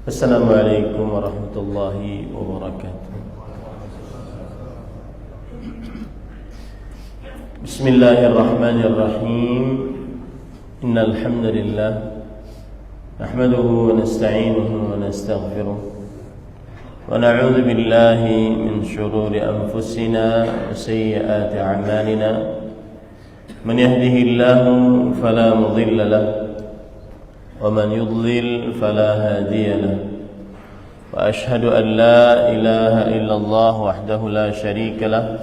Assalamualaikum warahmatullahi wabarakatuh. Bismillahirrahmanirrahim. Innal hamdalillah nahmaduhu wa nasta'inuhu wa nastaghfiruh wa na'udzu billahi min shururi anfusina wa sayyiati a'malina. Man yahdihillahu fala mudilla lahu ومن يضلل فلا هادي له وأشهد أن لا إله إلا الله وحده لا شريك له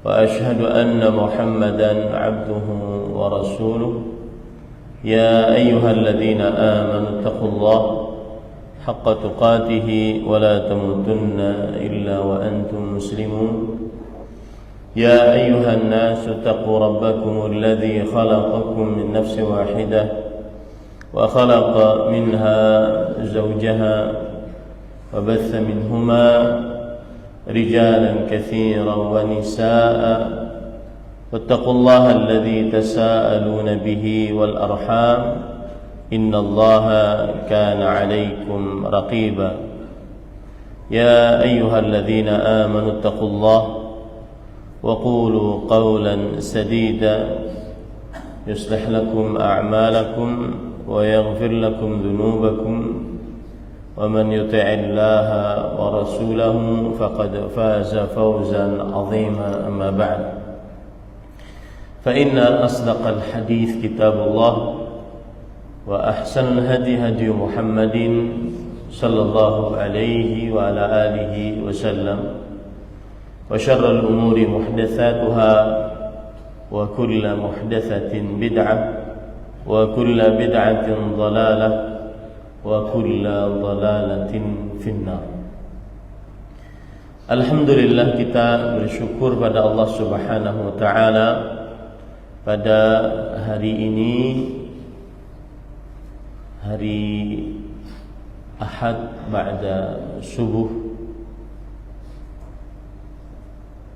وأشهد أن محمدا عبده ورسوله يا أيها الذين آمنوا اتقوا الله حق تقاته ولا تموتن إلا وأنتم مسلمون يا أيها الناس اتقوا ربكم الذي خلقكم من نفس واحدة وخلق منها زوجها وبث منهما رجالا كثيرا ونساء واتقوا الله الذي تساءلون به والأرحام إن الله كان عليكم رقيبا يا أيها الذين آمنوا اتقوا الله وقولوا قولا سديدا يصلح لكم أعمالكم ويغفر لكم ذنوبكم ومن يطع الله ورسوله فقد فاز فوزا عظيما. أما بعد فإن أصدق الحديث كتاب الله وأحسن الهدي هدي محمد صلى الله عليه وعلى آله وسلم وشر الأمور محدثاتها وكل محدثة بدعة وكل بدعة ضلالة وكل ضلالة في النار. Alhamdulillah, kita bersyukur pada Allah Subhanahu wa taala pada hari ini, hari Ahad ba'da subuh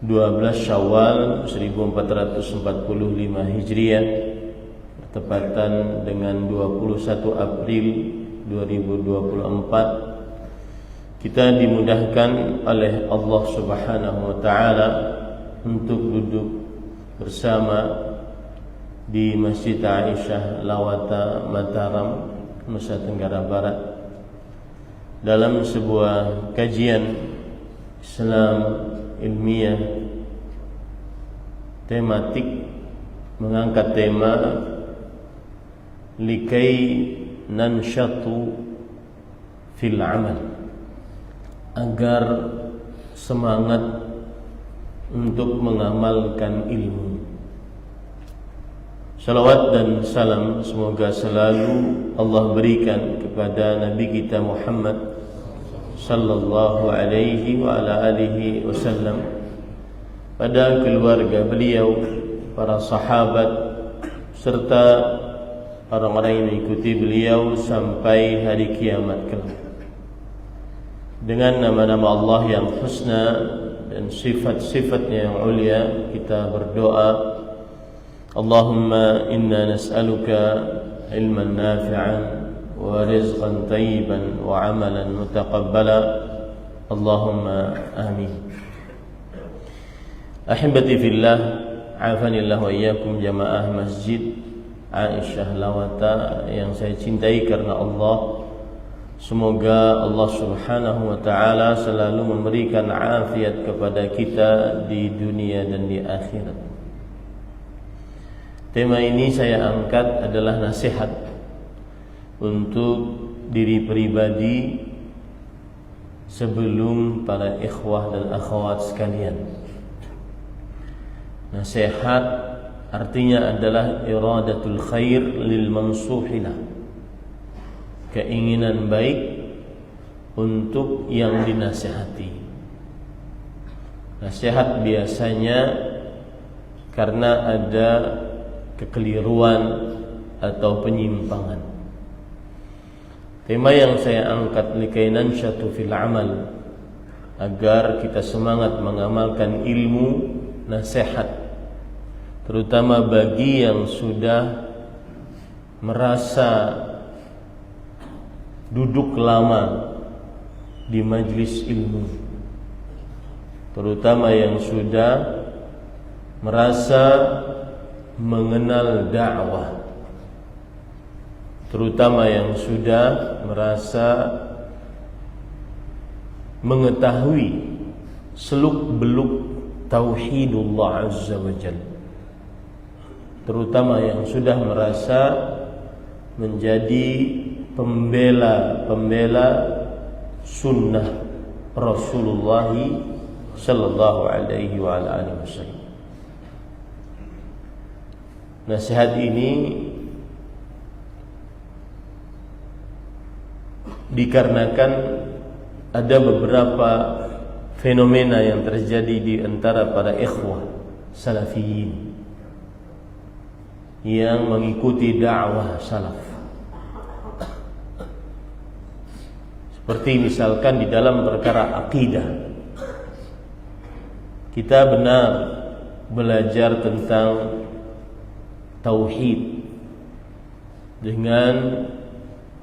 12 Syawal 1445 Hijriah, bertepatan dengan 21 April 2024. Kita dimudahkan oleh Allah Subhanahu wa taala untuk duduk bersama di Masjid Aisyah Lawata, Mataram, Nusa Tenggara Barat dalam sebuah kajian Islam ilmiah tematik, mengangkat tema likai nanshatu fil amal, agar semangat untuk mengamalkan ilmu. Salawat dan salam semoga selalu Allah berikan kepada Nabi kita Muhammad sallallahu alaihi wa ala alihi wasallam, pada keluarga beliau, para sahabat, serta orang-orang yang mengikuti beliau sampai hari kiamat kelak. Dengan nama-nama Allah yang husna dan sifat-sifatnya yang ulia, kita berdoa, Allahumma inna nas'aluka ilman nafi'an wa rizqan tayyiban wa amalan mutaqabbala. Allahumma amin. Ahibati fillah, afanillah wa iyyakum jamaah Masjid Aisyah Lawata yang saya cintai karena Allah. Semoga Allah Subhanahu wa taala selalu memberikan afiat kepada kita di dunia dan di akhirat. Tema ini saya angkat adalah nasihat untuk diri pribadi sebelum para ikhwah dan akhwat sekalian. Nasihat artinya adalah iradatul khair lil mansuhilah, keinginan baik untuk yang dinasihati. Nasihat biasanya karena ada kekeliruan atau penyimpangan. Tema yang saya angkat likai nanshatu fil amal, agar kita semangat mengamalkan ilmu, nasihat terutama bagi yang sudah merasa duduk lama di majlis ilmu, terutama yang sudah merasa mengenal dakwah, terutama yang sudah merasa mengetahui seluk-beluk tauhidullah azza wa jalla, terutama yang sudah merasa menjadi pembela sunnah Rasulullah sallallahu alaihi wa alihi wasallam. Nasihat ini dikarenakan ada beberapa fenomena yang terjadi di antara para ikhwah salafiyin yang mengikuti dakwah salaf. Seperti misalkan di dalam perkara akidah, kita benar belajar tentang tauhid dengan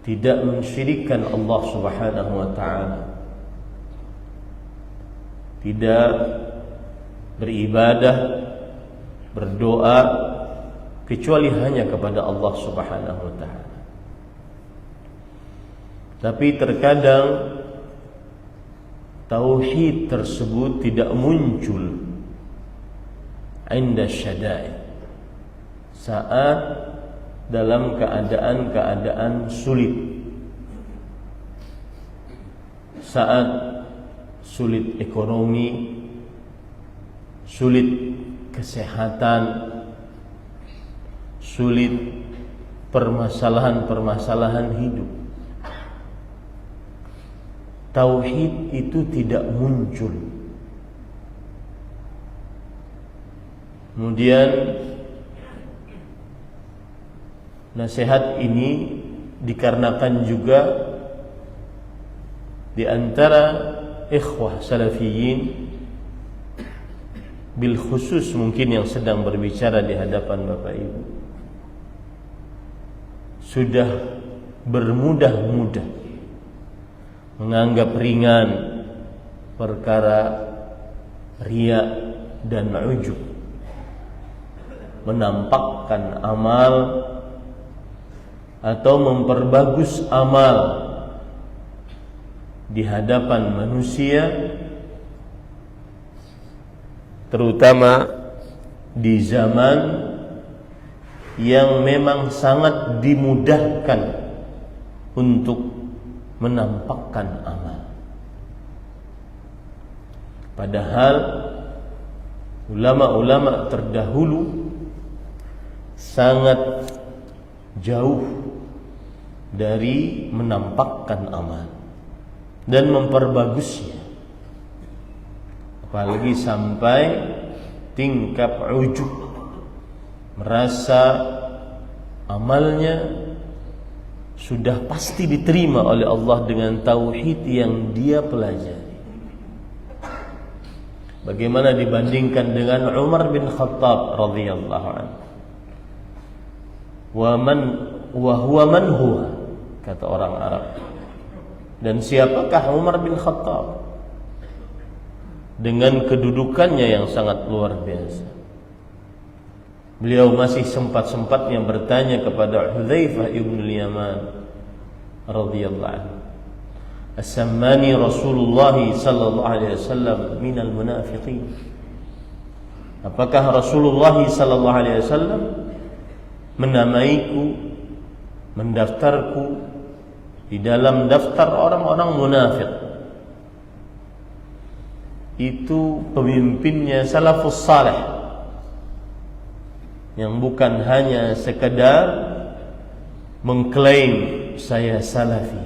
tidak mensyirikkan Allah Subhanahu wa taala, tidak beribadah, berdoa kecuali hanya kepada Allah Subhanahu wa taala. Tapi terkadang tauhid tersebut tidak muncul inda syada'id, saat dalam keadaan-keadaan sulit, saat sulit ekonomi, sulit kesehatan, sulit permasalahan-permasalahan hidup. Tauhid itu tidak muncul. Kemudian nasihat ini dikarenakan juga di antara ikhwah salafiyin, bil khusus mungkin yang sedang berbicara di hadapan Bapak Ibu, sudah bermudah-mudah menganggap ringan perkara riya dan ujub, menampakkan amal atau memperbagus amal di hadapan manusia, terutama di zaman yang memang sangat dimudahkan untuk menampakkan amal. Padahal ulama-ulama terdahulu sangat jauh dari menampakkan amal dan memperbagusnya, apalagi sampai tingkat ujub, merasa amalnya sudah pasti diterima oleh Allah dengan tauhid yang dia pelajari. Bagaimana dibandingkan dengan Umar bin Khattab radhiyallahu anhu? Wa huwa man huwa, kata orang Arab. Dan siapakah Umar bin Khattab? Dengan kedudukannya yang sangat luar biasa. Beliau masih sempat-sempatnya bertanya kepada Hudzaifah ibn al-Yaman radhiyallahu anhu, "As-sammani Rasulullah sallallahu alaihi wasallam minal munafiqin?" Apakah Rasulullah sallallahu alaihi wasallam menamaiku, mendaftarku di dalam daftar orang-orang munafik? Itu pemimpinnya salafus salih, yang bukan hanya sekedar mengklaim saya salafi,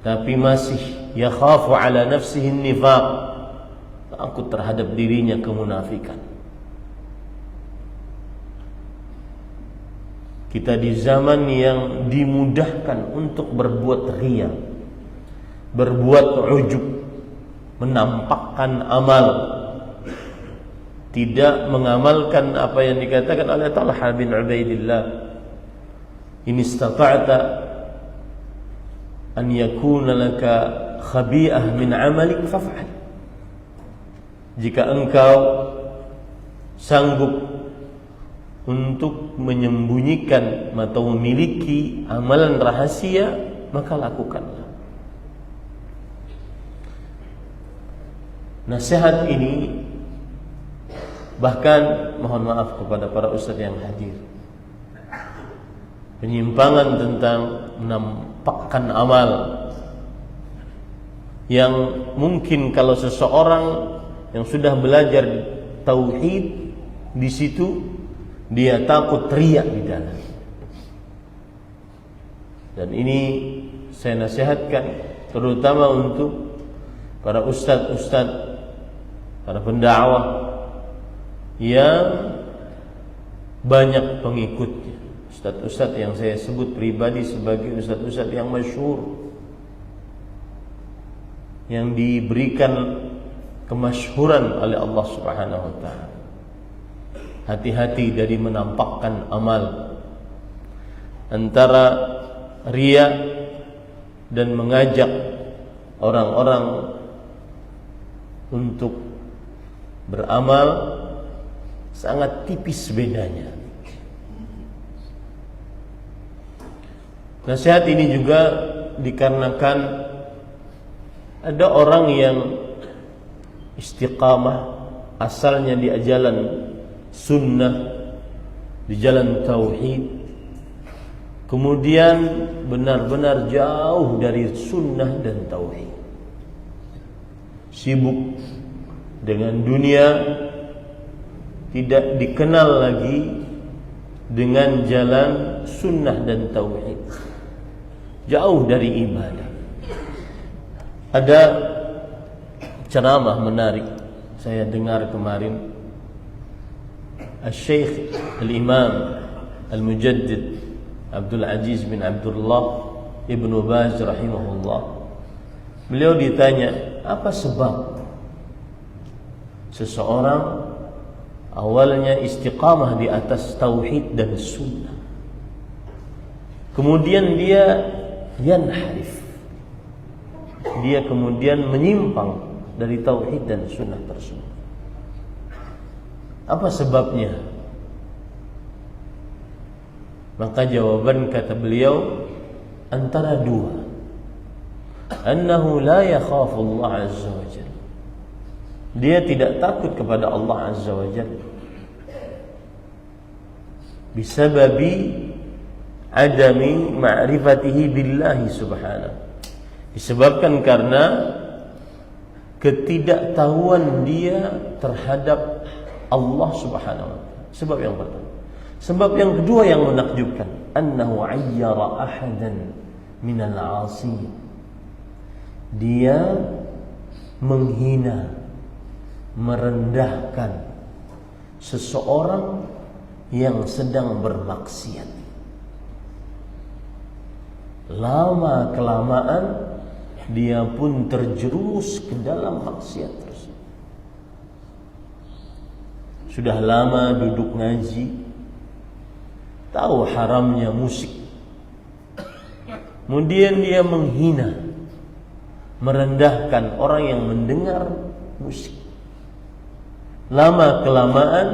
tapi masih yakhafu ala nafsihi nifaq, takut terhadap dirinya kemunafikan. Kita di zaman yang dimudahkan untuk berbuat riya, berbuat ujub, menampakkan amal, tidak mengamalkan apa yang dikatakan oleh Talha bin Ubaidillah in istata'ta an yakuna laka khabi'ah min 'amalik faf'al. Jika engkau sanggup untuk menyembunyikan atau memiliki amalan rahasia, maka lakukanlah. Nasihat ini bahkan mohon maaf kepada para ustaz yang hadir, penyimpangan tentang menampakkan amal yang mungkin kalau seseorang yang sudah belajar tauhid di situ dia takut teriak di dalam. Dan ini saya nasihatkan terutama untuk para ustaz-ustaz, para pendakwah yang banyak pengikutnya, ustaz-ustaz yang saya sebut pribadi sebagai ustaz-ustaz yang masyhur, yang diberikan kemasyhuran oleh Allah Subhanahu wa taala. Hati-hati dari menampakkan amal, antara riya dan mengajak orang-orang untuk beramal sangat tipis bedanya. Nasihat ini juga dikarenakan ada orang yang istiqamah, asalnya di jalan sunnah, di jalan tauhid, kemudian benar-benar jauh dari sunnah dan tauhid, sibuk dengan dunia, tidak dikenal lagi dengan jalan sunnah dan tauhid, jauh dari ibadah. Ada ceramah menarik saya dengar kemarin, Al-Syekh Al-Imam Al-Mujaddid Abdul Aziz bin Abdullah Ibnu Baz rahimahullah. Beliau ditanya, apa sebab seseorang awalnya istiqamah di atas tauhid dan sunnah, kemudian dia yanharif, dia kemudian menyimpang dari tauhid dan sunnah tersebut. Apa sebabnya? Maka jawaban kata beliau antara dua. Annahu la yakhafu Allah azza wa jalla. Dia tidak takut kepada Allah azza wa jalla. Bisababi adami ma'rifatihi billahi subhanahu. Disebabkan karena ketidaktahuan dia terhadap Allah subhanahu wa ta'ala. Sebab yang pertama. Sebab yang kedua yang menakjubkan, annahu ayyara ahadan minal 'asi. Dia menghina, merendahkan seseorang yang sedang bermaksiat. Lama kelamaan dia pun terjerus ke dalam maksiat tersebut. Sudah lama duduk ngaji, tahu haramnya musik, kemudian dia menghina, merendahkan orang yang mendengar musik. Lama kelamaan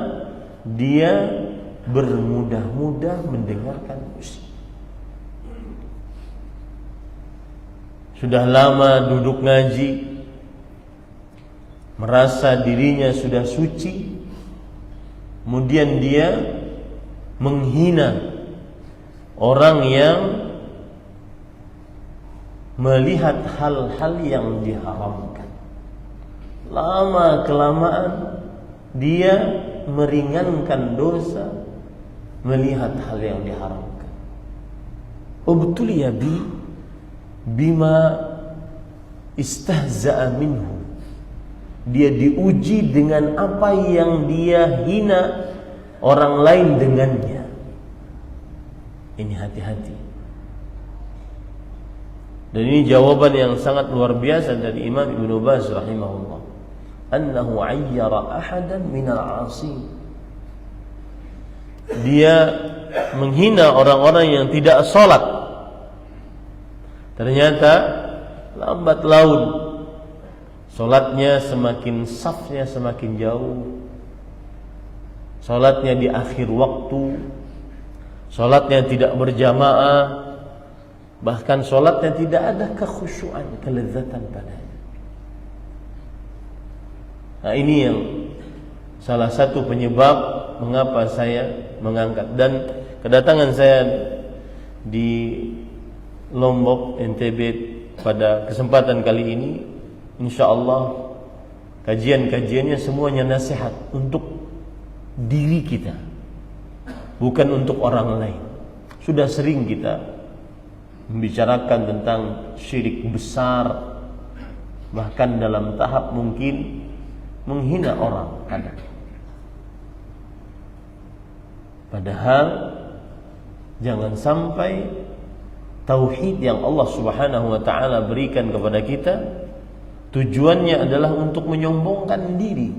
dia bermudah-mudah mendengarkan musik. Sudah lama duduk ngaji, merasa dirinya sudah suci, kemudian dia menghina orang yang melihat hal-hal yang diharamkan. Lama kelamaan dia meringankan dosa melihat hal yang diharamkan. Ubtuliya bima istahza'a minhu. Dia diuji dengan apa yang dia hina orang lain dengannya. Ini hati-hati. Dan ini jawaban yang sangat luar biasa dari Imam Ibnu Baz rahimahullah. Annahu ayyara ahadan minal 'asi. Dia menghina orang-orang yang tidak sholat. Ternyata lambat laun sholatnya semakin safnya semakin jauh, sholatnya di akhir waktu, sholatnya tidak berjamaah, bahkan sholatnya tidak ada kekhusyuan, kelezatan padanya. Nah, ini yang salah satu penyebab mengapa saya mengangkat, dan kedatangan saya di Lombok, NTB pada kesempatan kali ini, insyaallah kajian-kajiannya semuanya nasihat untuk diri kita, bukan untuk orang lain. Sudah sering kita membicarakan tentang syirik besar, bahkan dalam tahap mungkin menghina orang kadang. Padahal jangan sampai tauhid yang Allah Subhanahu wa taala berikan kepada kita tujuannya adalah untuk menyombongkan diri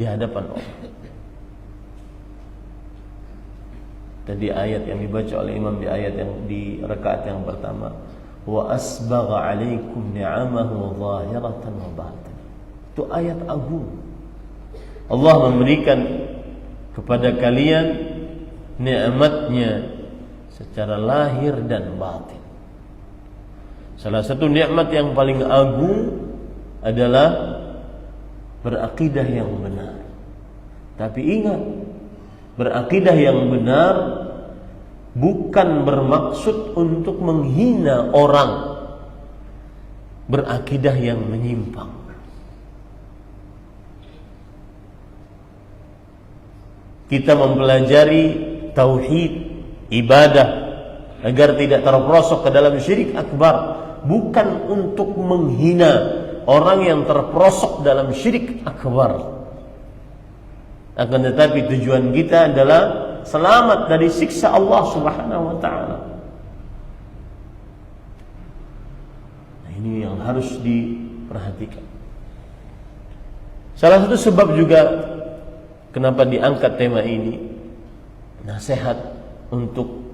di hadapan orang. Tadi ayat yang dibaca oleh imam di ayat yang di rakaat yang pertama, wa asbagha 'alaikum ni'amahu zahiratan wa batinah. Itu ayat agung. Allah memberikan kepada kalian nikmatnya secara lahir dan batin. Salah satu nikmat yang paling agung adalah berakidah yang benar. Tapi ingat, berakidah yang benar bukan bermaksud untuk menghina orang berakidah yang menyimpang. Kita mempelajari tauhid, ibadah agar tidak terperosok ke dalam syirik akbar, bukan untuk menghina orang yang terperosok dalam syirik akbar. Akan tetapi tujuan kita adalah selamat dari siksa Allah Subhanahu wa taala. Nah, ini yang harus diperhatikan. Salah satu sebab juga kenapa diangkat tema ini, nasihat untuk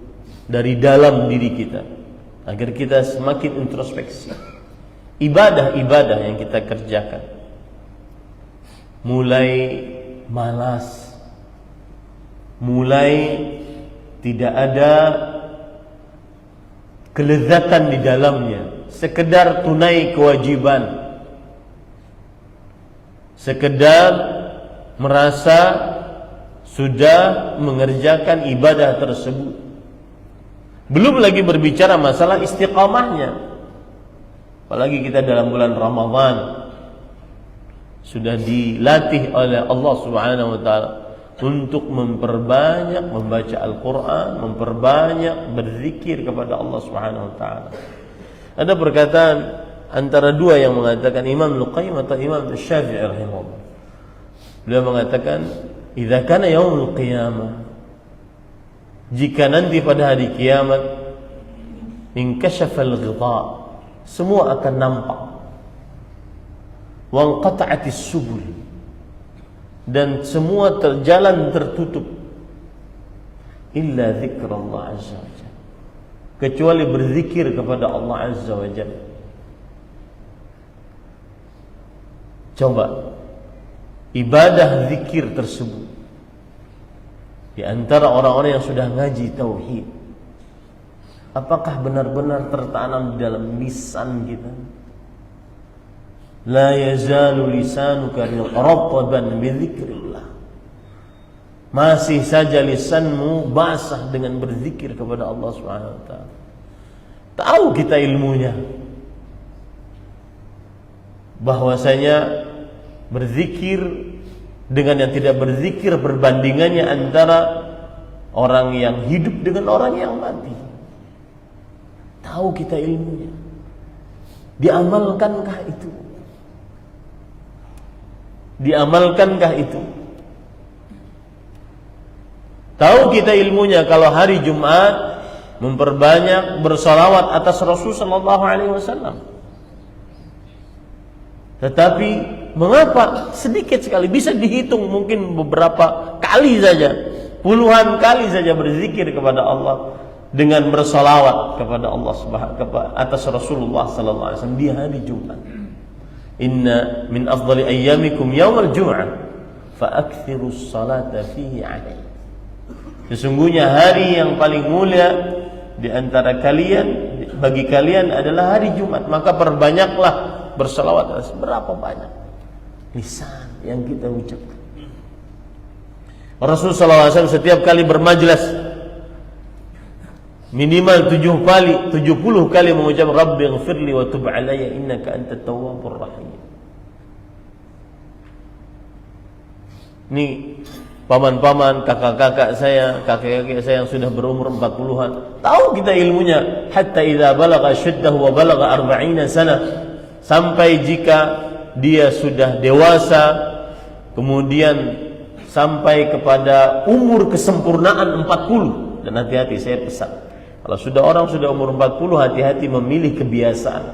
dari dalam diri kita agar kita semakin introspeksi. Ibadah-ibadah yang kita kerjakan mulai malas, mulai tidak ada kelezatan di dalamnya, sekedar tunai kewajiban, sekedar merasa sudah mengerjakan ibadah tersebut. Belum lagi berbicara masalah istiqamahnya. Apalagi kita dalam bulan Ramadan sudah dilatih oleh Allah Subhanahu wa taala untuk memperbanyak membaca Al-Qur'an, memperbanyak berzikir kepada Allah Subhanahu wa taala. Ada perkataan antara dua yang mengatakan, Imam Al-Qayyim atau Imam Syafi'i rahimahullah. Beliau mengatakan, "Idza kana yaumul qiyamah," jika nanti pada hari kiamat, "inkashafal ghita," semua akan nampak. "Wanqata'atis subul," dan semua jalan tertutup. "Illa dzikrullah azza wa jalla," kecuali berzikir kepada Allah azza wa jalla. Coba ibadah zikir tersebut di antara orang-orang yang sudah ngaji tauhid, apakah benar-benar tertanam di dalam lisan kita? La yazalu lisanuka rataban bi dzikrillah. Masih saja lisanmu basah dengan berzikir kepada Allah Subhanahu wa taala. Tahu kita ilmunya bahwasanya berzikir dengan yang tidak berzikir perbandingannya antara orang yang hidup dengan orang yang mati. Tahu kita ilmunya. Diamalkankah itu? Diamalkankah itu? Tahu kita ilmunya kalau hari Jumat memperbanyak bersalawat atas Rasul sallallahu alaihi wasallam. Tetapi mengapa sedikit sekali, bisa dihitung mungkin beberapa kali saja puluhan kali saja berzikir kepada Allah dengan bersalawat kepada Allah atas Rasulullah sallallahu alaihi wasallam di hari Jumat. Inna min afdali ayyamikum yaumal jum'ah fa aktsirus salata fihi alaihi. Sesungguhnya hari yang paling mulia di antara kalian, bagi kalian adalah hari Jumat, maka perbanyaklah bersalawat. Berapa banyak lisan yang kita ucapkan. Rasulullah SAW setiap kali bermajlis minimal 70 kali mengucap Rabbighfirli wa tub alayya innaka antat tawwabur rahim. Ini paman-paman, kakak-kakak saya, kakek-kakek saya yang sudah berumur 40-an, tahu kita ilmunya. Hatta idza balagha shuddahu wa balagha 40 sana, sampai jika dia sudah dewasa, kemudian sampai kepada umur kesempurnaan 40. Dan hati-hati, saya pesan, kalau orang sudah umur 40, hati-hati memilih kebiasaan,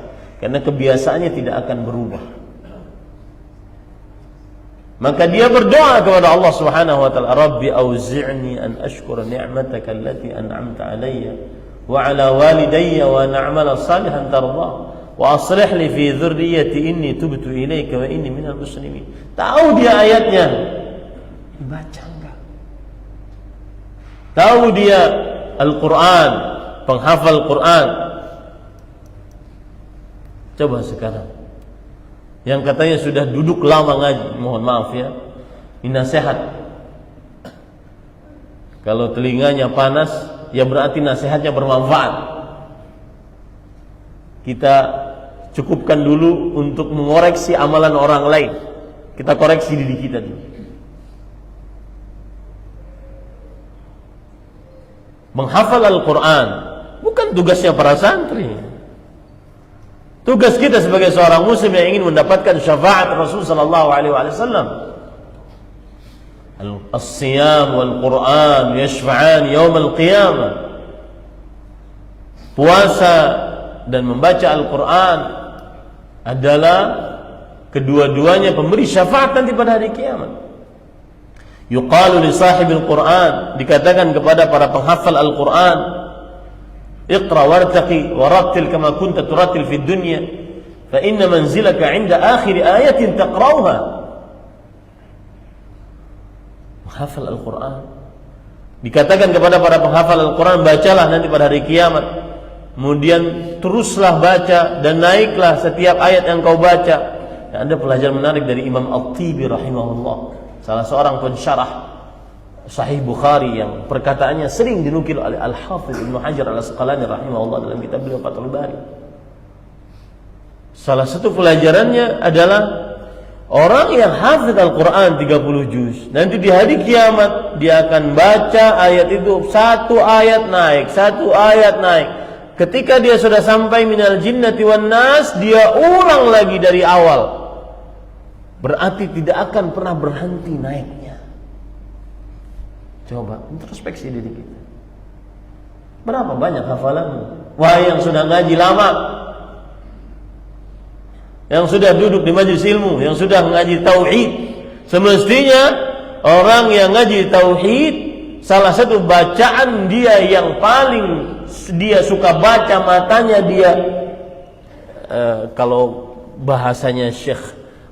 karena kebiasaannya tidak akan berubah. Maka dia berdoa kepada Allah Subhanahu wa taala, Rabbi auzi'ni an ashkura ni'mataka allati an'amta alayya wa ala walidayya wa an a'mala salihan tardah wa aslih li fi dhurriyyati inni tubtu ilayka wa inni minal muslimin. Tahu dia ayatnya, baca enggak? Tahu dia Al-Quran, penghafal Quran. Coba sekarang yang katanya sudah duduk lama ngaji, mohon maaf ya, ini nasihat. Kalau telinganya panas, ya berarti nasihatnya bermanfaat. Kita cukupkan dulu untuk mengoreksi amalan orang lain. Kita koreksi diri kita dulu. Menghafal Al-Quran bukan tugasnya para santri. Tugas kita sebagai seorang muslim yang ingin mendapatkan syafaat Rasul sallallahu alaihi wasallam. As-siyam wal Quran yashfa'an yaumil qiyamah. Puasa dan membaca Al-Quran adalah kedua-duanya pemberi syafaat nanti pada hari kiamat. Yuqalu li sahibil Quran, dikatakan kepada para penghafal Al-Quran, Iqra wartaqi warattil kama kunta turattil fid dunya fa inna manzilaka 'inda akhir ayatin taqra'uha. Menghafal Al-Quran, dikatakan kepada para penghafal Al-Quran, bacalah nanti pada hari kiamat, kemudian teruslah baca dan naiklah setiap ayat yang kau baca. Dan ada pelajaran menarik dari Imam At-Tibi rahimahullah, salah seorang pensyarah Sahih Bukhari yang perkataannya sering dinukil oleh Al-Hafidz Ibnu Hajar Al-Asqalani rahimahullah dalam kitab beliau Fathul Bari. Salah satu pelajarannya adalah orang yang hafidz Al-Quran 30 juz, nanti di hari kiamat dia akan baca ayat itu, satu ayat naik, satu ayat naik. Ketika dia sudah sampai minal jinnati wan nas, dia ulang lagi dari awal. Berarti tidak akan pernah berhenti naiknya. Coba introspeksi diri kita. Berapa banyak hafalanmu? Wahai yang sudah ngaji lama, yang sudah duduk di majelis ilmu, yang sudah ngaji tauhid, semestinya orang yang ngaji tauhid, salah satu bacaan dia yang paling dia suka baca, matanya dia, kalau bahasanya Syekh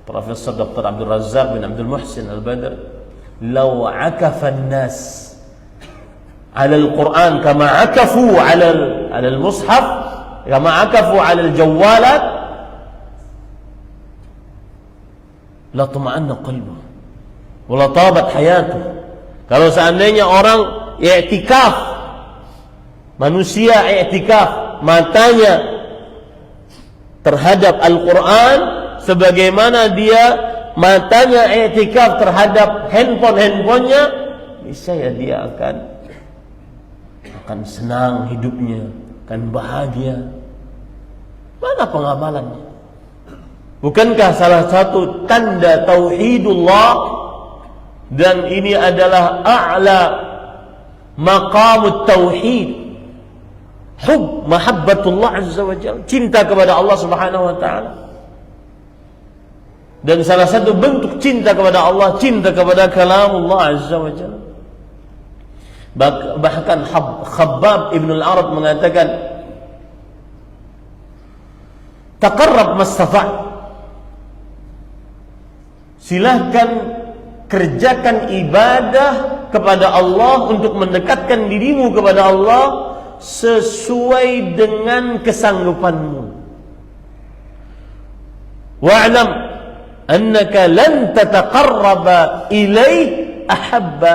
Profesor Dr. Abdul Razzaq bin Abdul Muhsin Al-Badr, law akafa an-nas 'ala al-Quran kama akafu 'ala al-mushaf, kama akafu 'ala al-jawwalat, la tuma'anna qalbuh wa la tabat hayatuh. Kalau seandainya orang i'tikaf, manusia i'tikaf matanya terhadap Al-Quran sebagaimana dia matanya i'tikaf terhadap handphonenya, niscaya dia akan senang hidupnya, akan bahagia. Mana pengamalannya? Bukankah salah satu tanda tauhidullah, dan ini adalah a'la maqamut tauhid, hub mahabbatullah azza wa jalla, cinta kepada Allah subhanahu wa ta'ala. Dan salah satu bentuk cinta kepada Allah, cinta kepada kalamullah azza wa jalla. Bahkan Khabbab ibn al-Arad mengatakan, taqarrab mastata', silahkan kerjakan ibadah kepada Allah untuk mendekatkan dirimu kepada Allah sesuai dengan kesanggupanmu. Wa'lam annaka lan tataqarraba ilaih ahabba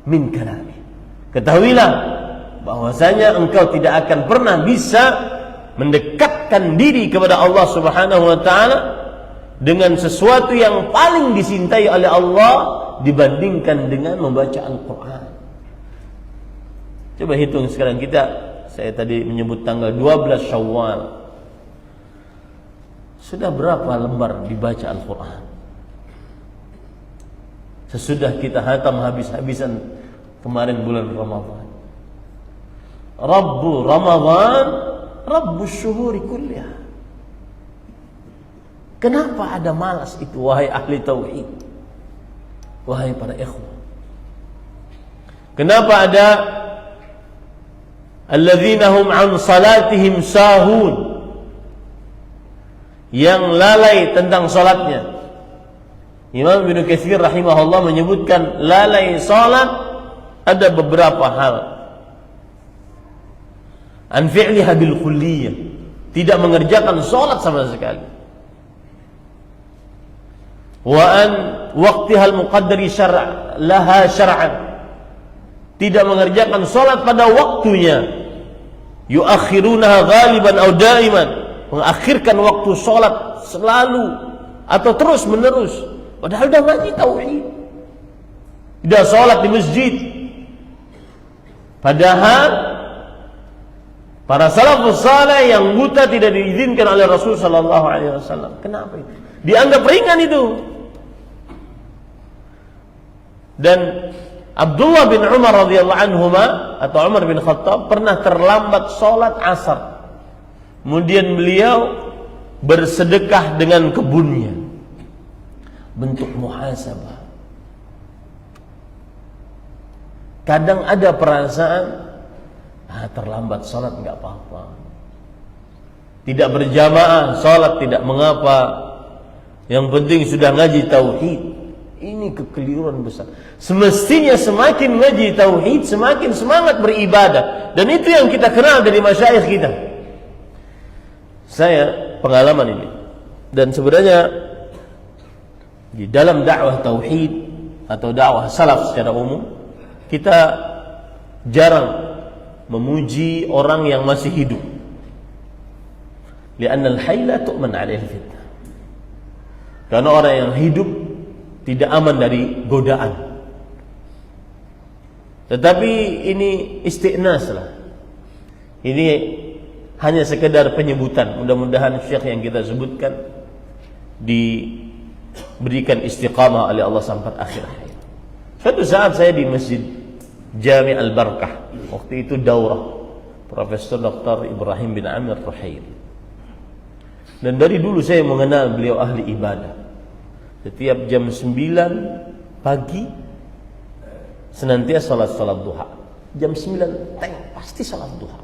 min kalami. Ketahuilah bahwasanya engkau tidak akan pernah bisa mendekatkan diri kepada Allah Subhanahu wa taala dengan sesuatu yang paling dicintai oleh Allah dibandingkan dengan membaca Al-Qur'an. Coba hitung sekarang saya tadi menyebut tanggal 12 Syawal. Sudah berapa lembar dibaca Al-Qur'an? Sesudah kita hatam habis-habisan kemarin bulan Ramadan. Rabbu Ramadan, Rabbus syuhuri kulliha. Kenapa ada malas itu, wahai ahli tauhid? Wahai para ikhwan. Kenapa ada alladzina hum an salatihim sahun, yang lalai tentang salatnya? Imam Ibnu Katsir rahimahullah menyebutkan lalai salat ada beberapa hal. An fi'liha bil kulliyah, tidak mengerjakan salat sama sekali. Wa an waqtiha al muqaddari laha syar'an, tidak mengerjakan salat pada waktunya. Yuakhirunaha ghaliban aw daiman, mengakhirkan waktu salat selalu atau terus menerus, padahal dah ngaji tauhid, tidak salat di masjid. Padahal para salafus saleh yang buta tidak diizinkan oleh Rasul sallallahu alaihi wasallam. Kenapa itu? Dianggap ringan itu. Dan Abdullah bin Umar radhiyallahu anhuma atau Umar bin Khattab pernah terlambat salat asar. Kemudian beliau bersedekah dengan kebunnya. Bentuk muhasabah. Kadang ada perasaan terlambat salat enggak apa-apa. Tidak berjamaah salat tidak mengapa. Yang penting sudah ngaji tauhid. Ini kekeliruan besar. Semestinya semakin ngaji tauhid semakin semangat beribadah, dan itu yang kita kenal dari masyayikh kita. Saya pengalaman ini, dan sebenarnya di dalam dakwah tauhid atau dakwah salaf secara umum, kita jarang memuji orang yang masih hidup. Li'anna al-hayy la tu'man 'alaihi fitnah. Karena orang yang hidup tidak aman dari godaan. Tetapi ini istighnas lah. Ini hanya sekedar penyebutan. Mudah-mudahan syekh yang kita sebutkan diberikan istiqamah oleh Allah sampai akhir hayat. Suatu saat saya di Masjid Jami' Al-Barakah. Waktu itu daurah Profesor Dr. Ibrahim bin Amir Ruhail. Dan dari dulu saya mengenal beliau ahli ibadah. Setiap jam 9 pagi senantiasa salat duha. Jam 9 pasti salat duha.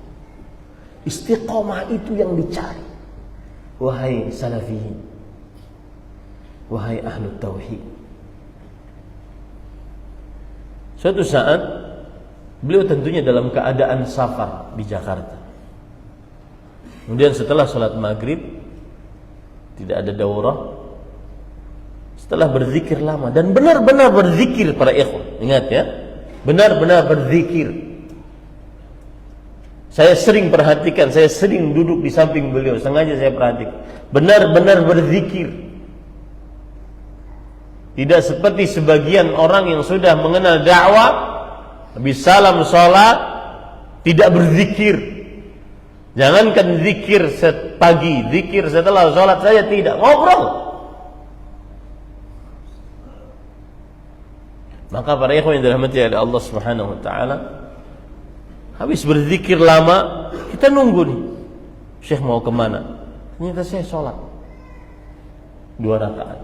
Istiqamah itu yang dicari. Wahai salafiyin, wahai ahlu tauhid. Suatu saat beliau tentunya dalam keadaan safar di Jakarta. Kemudian setelah salat maghrib, tidak ada daurah. Setelah berzikir lama, dan benar-benar berzikir para ikhwan. Ingat ya, benar-benar berzikir. Saya sering perhatikan, saya sering duduk di samping beliau, sengaja saya perhatikan. Benar-benar berzikir. Tidak seperti sebagian orang yang sudah mengenal dakwah, habis salam salat tidak berzikir. Jangankan zikir pagi, zikir setelah salat saja tidak, ngobrol. Maka para ikhwan yang dirahmati oleh Allah Subhanahu wa taala, habis berzikir lama, kita nunggu nih. Syekh mau kemana? Ternyata saya sholat 2 rakaat.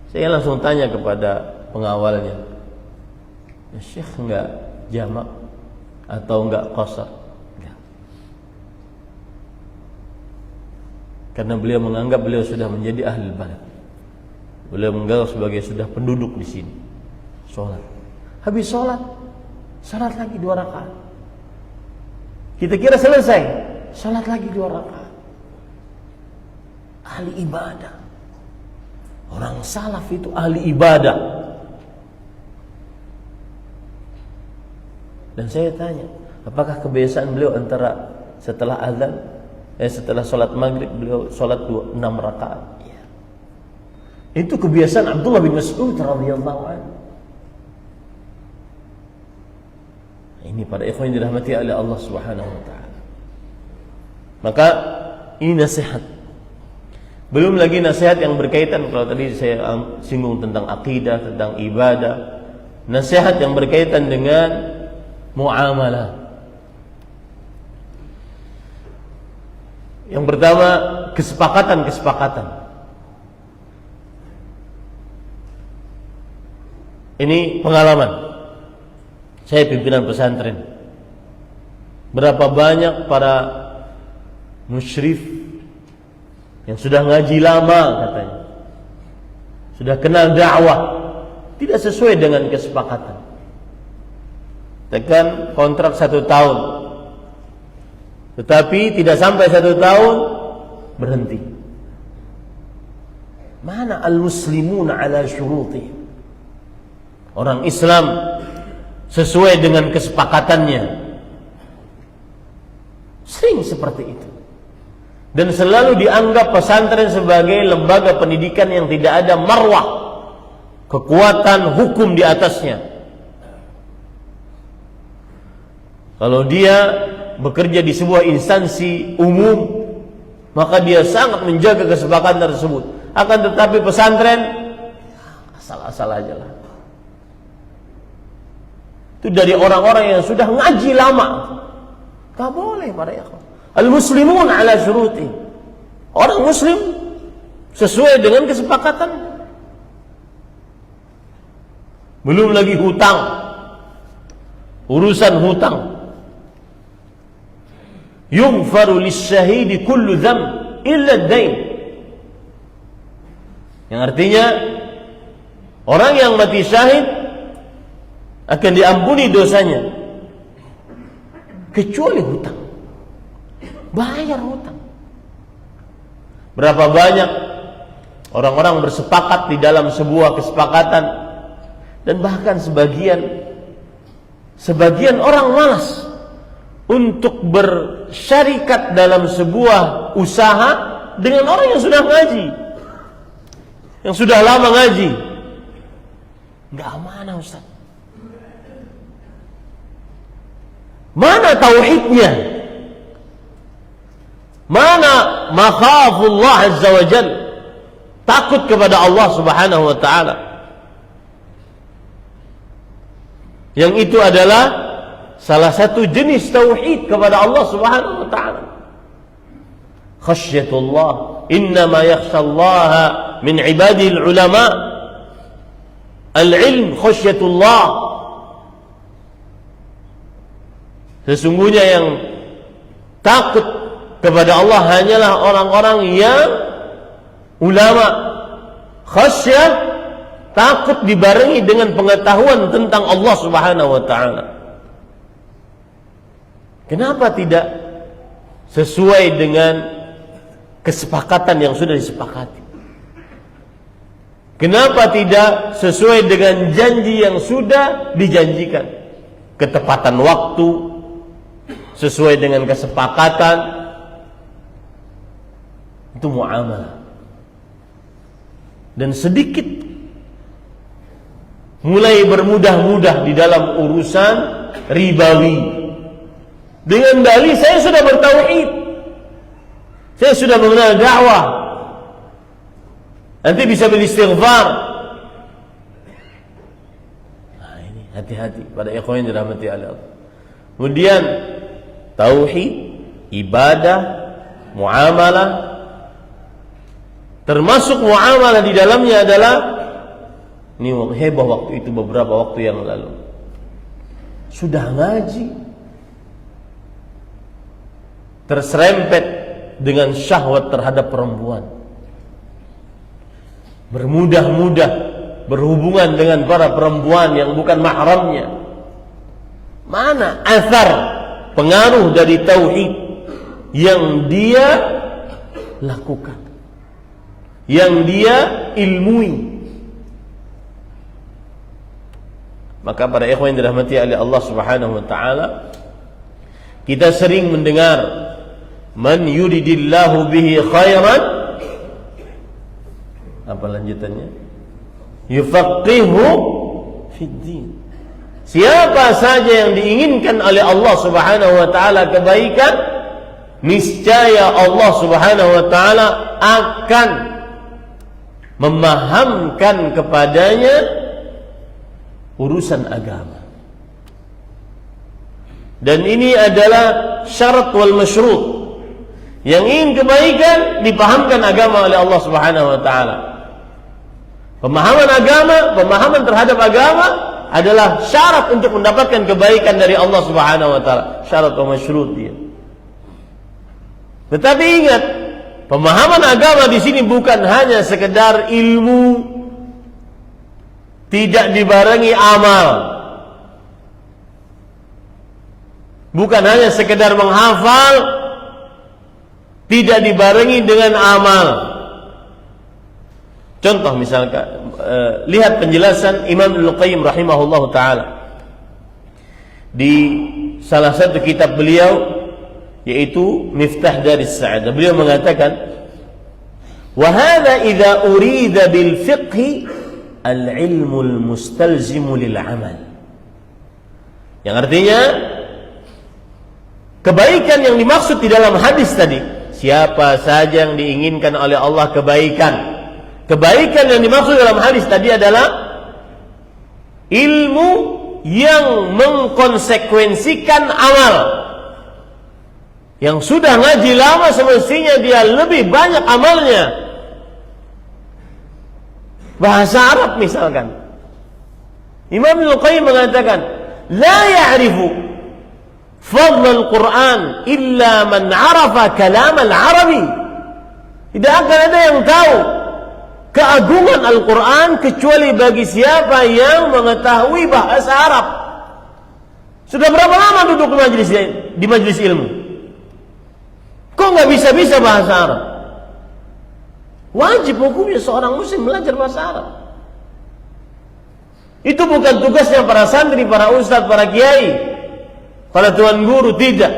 Saya langsung tanya kepada pengawalnya, ya Syekh enggak jamak atau enggak qasar. Enggak. Karena beliau menganggap beliau sudah menjadi ahli balad. Beliau menganggap sebagai sudah penduduk di sini. Sholat. Habis sholat lagi 2 rakaat. Kita kira selesai, sholat lagi 2 rakaat. Ahli ibadah. Orang salaf itu ahli ibadah. Dan saya tanya, apakah kebiasaan beliau antara setelah azan, setelah sholat maghrib beliau sholat 6 rakaat? Ya. Itu kebiasaan Abdullah bin Mas'ud radhiyallahu anhu. Ini para ikhwan yang dirahmati oleh Allah Subhanahu wa taala. Maka ini nasihat. Belum lagi nasihat yang berkaitan, kalau tadi saya singgung tentang akidah, tentang ibadah. Nasihat yang berkaitan dengan muamalah. Yang pertama, kesepakatan. Ini pengalaman. Saya pimpinan pesantren. Berapa banyak para musyrif yang sudah ngaji lama katanya, sudah kenal dakwah, tidak sesuai dengan kesepakatan. Tekan kontrak 1 tahun, tetapi tidak sampai 1 tahun berhenti. Mana al-muslimuna ala syurutihim? Orang Islam sesuai dengan kesepakatannya. Sering seperti itu. Dan selalu dianggap pesantren sebagai lembaga pendidikan yang tidak ada marwah, kekuatan hukum di atasnya. Kalau dia bekerja di sebuah instansi umum, maka dia sangat menjaga kesepakatan tersebut. Akan tetapi pesantren asal-asal aja lah. Itu dari orang-orang yang sudah ngaji lama. Tak boleh para ikhwan. Al-muslimun ala syuruti. Orang muslim sesuai dengan kesepakatan. Belum lagi hutang. Urusan hutang. Yughfaru lisyahidi kullu dzam illa ad-dain. Yang artinya orang yang mati syahid akan diampuni dosanya kecuali hutang. Bayar hutang. Berapa banyak orang-orang bersepakat di dalam sebuah kesepakatan, dan bahkan sebagian orang malas untuk bersyarikat dalam sebuah usaha dengan orang yang sudah ngaji, yang sudah lama ngaji. Enggak amanah, Ustaz. Mana tauhidnya? Mana makhafullah azza wa jal, takut kepada Allah subhanahu wa ta'ala, yang itu adalah salah satu jenis tauhid kepada Allah subhanahu wa ta'ala. Khasyatullah, innama yakhshallaha min ibadihi al-ulama. Al-ilm khasyatullah. Sesungguhnya yang takut kepada Allah hanyalah orang-orang yang ulama. Khasyah, takut dibarengi dengan pengetahuan tentang Allah subhanahu wa ta'ala. Kenapa tidak sesuai dengan kesepakatan yang sudah disepakati? Kenapa tidak sesuai dengan janji yang sudah dijanjikan? Ketepatan waktu, sesuai dengan kesepakatan. Itu muamalah. Dan sedikit mulai bermudah-mudah di dalam urusan ribawi. Dengan dalih saya sudah bertauhid, saya sudah mengenal dakwah, nanti bisa beristighfar. Nah ini hati-hati pada ikhwan yang dirahmati Allah. Kemudian tauhid, ibadah, muamalah. Termasuk muamalah di dalamnya adalah, ini heboh waktu itu, beberapa waktu yang lalu, sudah ngaji, terserempet dengan syahwat terhadap perempuan, bermudah-mudah berhubungan dengan para perempuan yang bukan mahramnya. Mana asar pengaruh dari tauhid yang dia lakukan, yang dia ilmui? Maka para ikhwan yang dirahmati oleh Allah Subhanahu wa taala, kita sering mendengar man yuridillahu bihi khairan, apa lanjutannya? Yufaqihu fid din. Siapa saja yang diinginkan oleh Allah Subhanahu wa taala kebaikan, niscaya Allah Subhanahu wa taala akan memahamkan kepadanya urusan agama. Dan ini adalah syarat wal masyrut. Yang ingin kebaikan dipahamkan agama oleh Allah Subhanahu wa taala. Pemahaman agama, pemahaman terhadap agama adalah syarat untuk mendapatkan kebaikan dari Allah Subhanahu wa taala. Syarat wal masyrut dia. Tetapi ingat, pemahaman agama di sini bukan hanya sekedar ilmu, tidak dibarengi amal. Bukan hanya sekedar menghafal, tidak dibarengi dengan amal. Contoh misalkan, lihat penjelasan Imam Ibnu Qayyim rahimahullahu taala di salah satu kitab beliau, yaitu Miftah Daris Sa'adah. Beliau mengatakan, wa hadza idza urida bil fiqhi al-ilmul mustalzimu lil amal. Yang artinya, kebaikan yang dimaksud di dalam hadis tadi, siapa saja yang diinginkan oleh Allah kebaikan, kebaikan yang dimaksud dalam hadis tadi adalah ilmu yang mengkonsekuensikan amal. Yang sudah ngaji lama semestinya dia lebih banyak amalnya. Bahasa Arab misalkan, Imam Ibnu Qayyim mengatakan, la ya'rifu fadl al-Quran illa man 'arafa kalam al-Arabi. Tidak akan ada yang tahu keagungan Al-Quran kecuali bagi siapa yang mengetahui bahasa Arab. Sudah berapa lama duduk di majelis ilmu? Kok nggak bisa-bisa bahasa Arab? Wajib hukumnya seorang muslim belajar bahasa Arab. Itu bukan tugasnya para santri, para ustadz, para kiai, para tuan guru, tidak.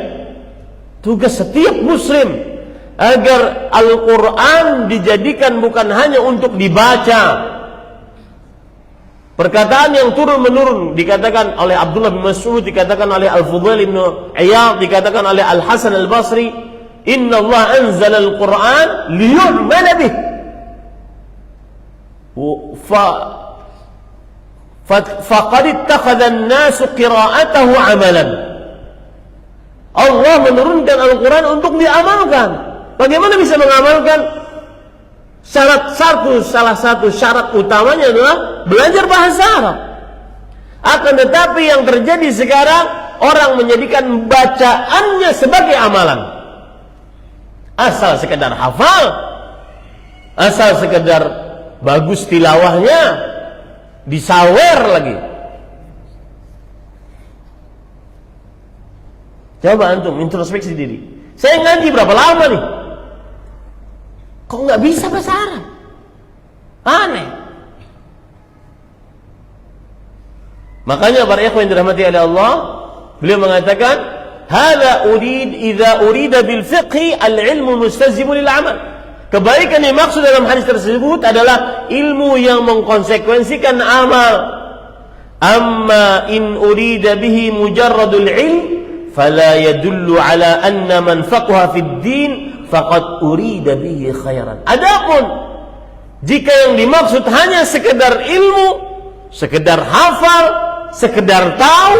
Tugas setiap muslim agar Al-Quran dijadikan bukan hanya untuk dibaca. Perkataan yang turun-menurun dikatakan oleh Abdullah bin Mas'ud, dikatakan oleh Al-Fudail bin Iyad, dikatakan oleh Al-Hasan Al-Basri, inna Allah anzala Al-Quran liyu'mala bih. Faqad ittakhadha an-nasu qira'atahu 'amalan. Allah menurunkan Al-Quran untuk diamalkan. Bagaimana bisa mengamalkan? Salah satu syarat utamanya adalah belajar bahasa Arab. Akan tetapi yang terjadi sekarang, orang menjadikan bacaannya sebagai amalan. Asal sekedar hafal, asal sekedar bagus tilawahnya, disawer lagi. Coba antum introspeksi diri. Saya ngaji berapa lama nih? Kok nggak bisa bahasa Arab? Aneh. Makanya para ikhwan yang dirahmati oleh Allah, beliau mengatakan, "Hadza idza urida bil fiqhi al-ilmu mustazimu lil amal." Kebaikan yang maksud dalam hadis tersebut adalah ilmu yang mengkonsekuensikan amal. Amma in urida bihi mujarradul ilm fala yadullu ala anna man faqaha fid din faqad urida bihi khairan. Adapun jika yang dimaksud hanya sekedar ilmu, sekedar hafal, sekedar tahu,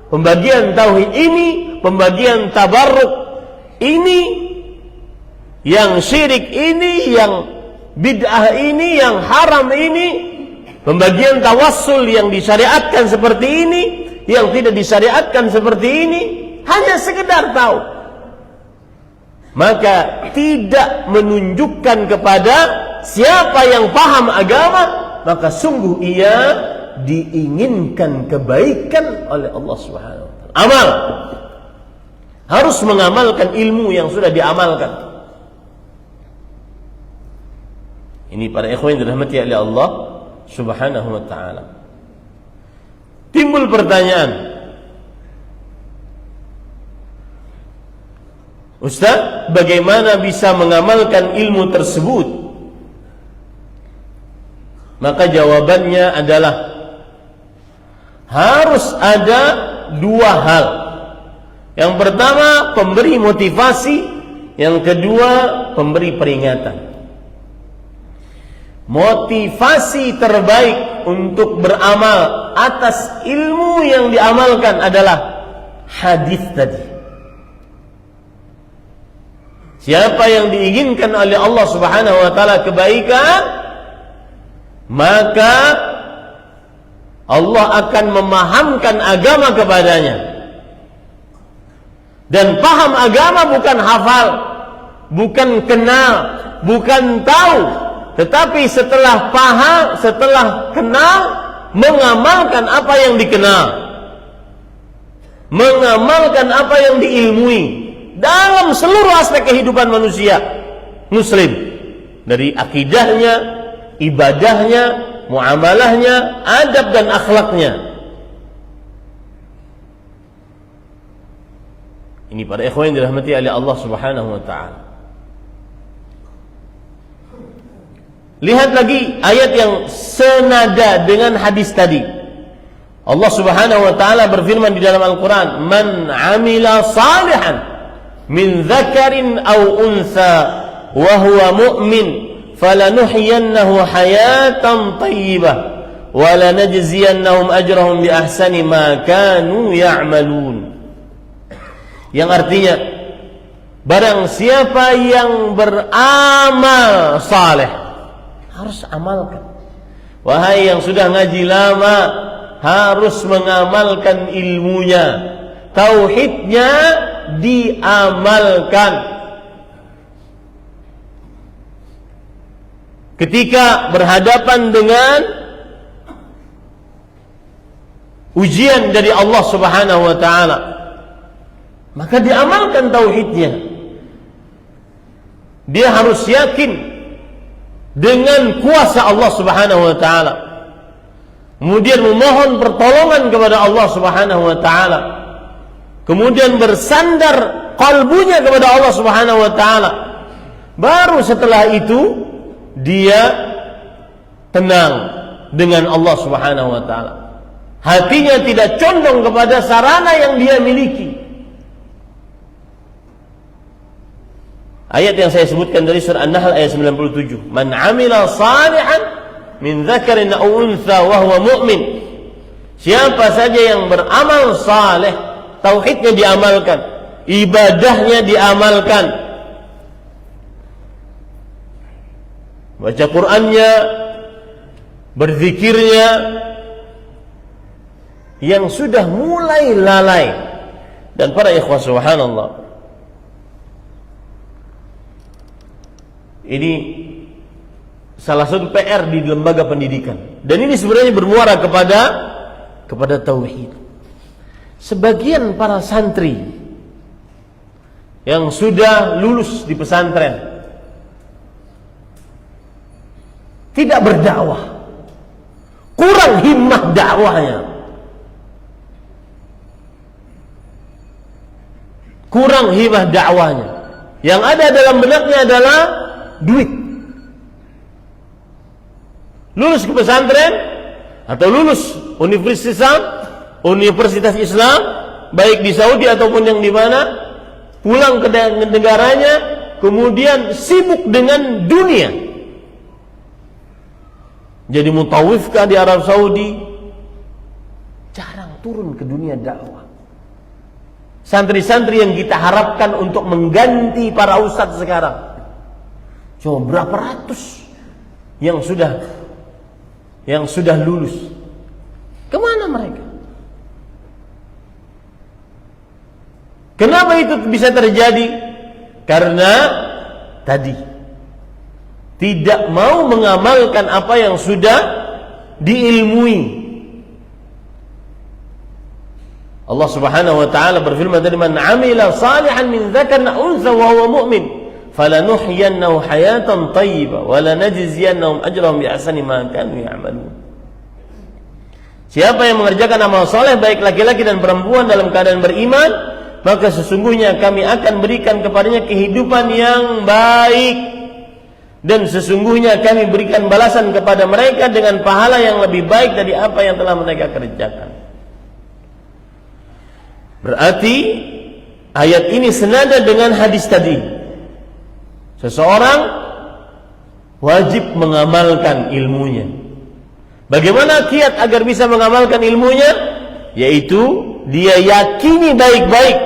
pembagian tauhid ini, pembagian tabarruk ini, yang syirik ini, yang bid'ah ini, yang haram ini, pembagian tawassul yang disyariatkan seperti ini, yang tidak disyariatkan seperti ini, hanya sekedar tahu, maka tidak menunjukkan kepada siapa yang paham agama, maka sungguh ia diinginkan kebaikan oleh Allah Subhanahu wa taala. Amal, harus mengamalkan ilmu yang sudah diamalkan. Ini para ikhwan yang dirahmati oleh Allah Subhanahu wa taala. Timbul pertanyaan, Ustaz, bagaimana bisa mengamalkan ilmu tersebut? Maka jawabannya adalah harus ada dua hal. Yang pertama, pemberi motivasi. Yang kedua, pemberi peringatan. Motivasi terbaik untuk beramal atas ilmu yang diamalkan adalah hadis tadi. Siapa yang diinginkan oleh Allah Subhanahu wa taala kebaikan, maka Allah akan memahamkan agama kepadanya. Dan paham agama bukan hafal, bukan kenal, bukan tahu, tetapi setelah paham, setelah kenal, mengamalkan apa yang dikenal, mengamalkan apa yang diilmui dalam seluruh aspek kehidupan manusia muslim, dari akidahnya, ibadahnya, muamalahnya, adab dan akhlaknya. Ini para ikhwan yang dirahmati oleh Allah Subhanahu wa taala. Lihat lagi ayat yang senada dengan hadis tadi. Allah Subhanahu wa taala berfirman di dalam Al-Qur'an, "Man 'amila salihan min dzakarin aw untha wa huwa mu'min falanuhyiyannahu hayatan thayyibah wa lanajziyannahum ajrahum bi ahsani ma kanu ya'malun." Yang artinya, barang siapa yang beramal saleh, harus amalkan. Wahai yang sudah ngaji lama, harus mengamalkan ilmunya, tauhidnya diamalkan. Ketika berhadapan dengan ujian dari Allah Subhanahu wa taala, maka diamalkan tauhidnya. Dia harus yakin dengan kuasa Allah Subhanahu wa taala. Kemudian memohon pertolongan kepada Allah Subhanahu wa taala. Kemudian bersandar kalbunya kepada Allah Subhanahu wa taala. Baru setelah itu dia tenang dengan Allah Subhanahu wa taala. Hatinya tidak condong kepada sarana yang dia miliki. Ayat yang saya sebutkan dari surah An-Nahl ayat 97. Man 'amila salihan min dzakarin aw untha wa huwa mu'min. Siapa saja yang beramal saleh, tauhidnya diamalkan, ibadahnya diamalkan, baca Qur'annya, berzikirnya, yang sudah mulai lalai. Dan para ikhwah subhanallah, ini salah satu PR di lembaga pendidikan, dan ini sebenarnya bermuara kepada tauhid. Sebagian para santri yang sudah lulus di pesantren tidak berdakwah, kurang himmah dakwahnya, kurang himmah dakwahnya. Yang ada dalam benaknya adalah duit. Lulus ke pesantren atau lulus Universitas Islam, baik di Saudi ataupun yang di mana, pulang ke negaranya, kemudian sibuk dengan dunia. Jadi mutawifkah di Arab Saudi, jarang turun ke dunia dakwah. Santri-santri yang kita harapkan untuk mengganti para ustadz sekarang, cuma berapa ratus yang sudah lulus. Kemana mereka? Kenapa itu bisa terjadi? Karena tadi tidak mau mengamalkan apa yang sudah diilmui. Allah Subhanahu wa taala berfirman tadi, "Man 'amila salihan min dzakarin aw untha wa huwa mu'min, falanuhyiyannahu hayatan thayyibah wa lanajziyannahum ajrahum bi ahsani ma kanu ya'malun." Siapa yang mengerjakan amal soleh baik laki-laki dan perempuan dalam keadaan beriman, maka sesungguhnya kami akan berikan kepadanya kehidupan yang baik, dan sesungguhnya kami berikan balasan kepada mereka dengan pahala yang lebih baik dari apa yang telah mereka kerjakan. Berarti ayat ini senada dengan hadis tadi. Seseorang wajib mengamalkan ilmunya. Bagaimana kiat agar bisa mengamalkan ilmunya? Yaitu dia yakini baik-baik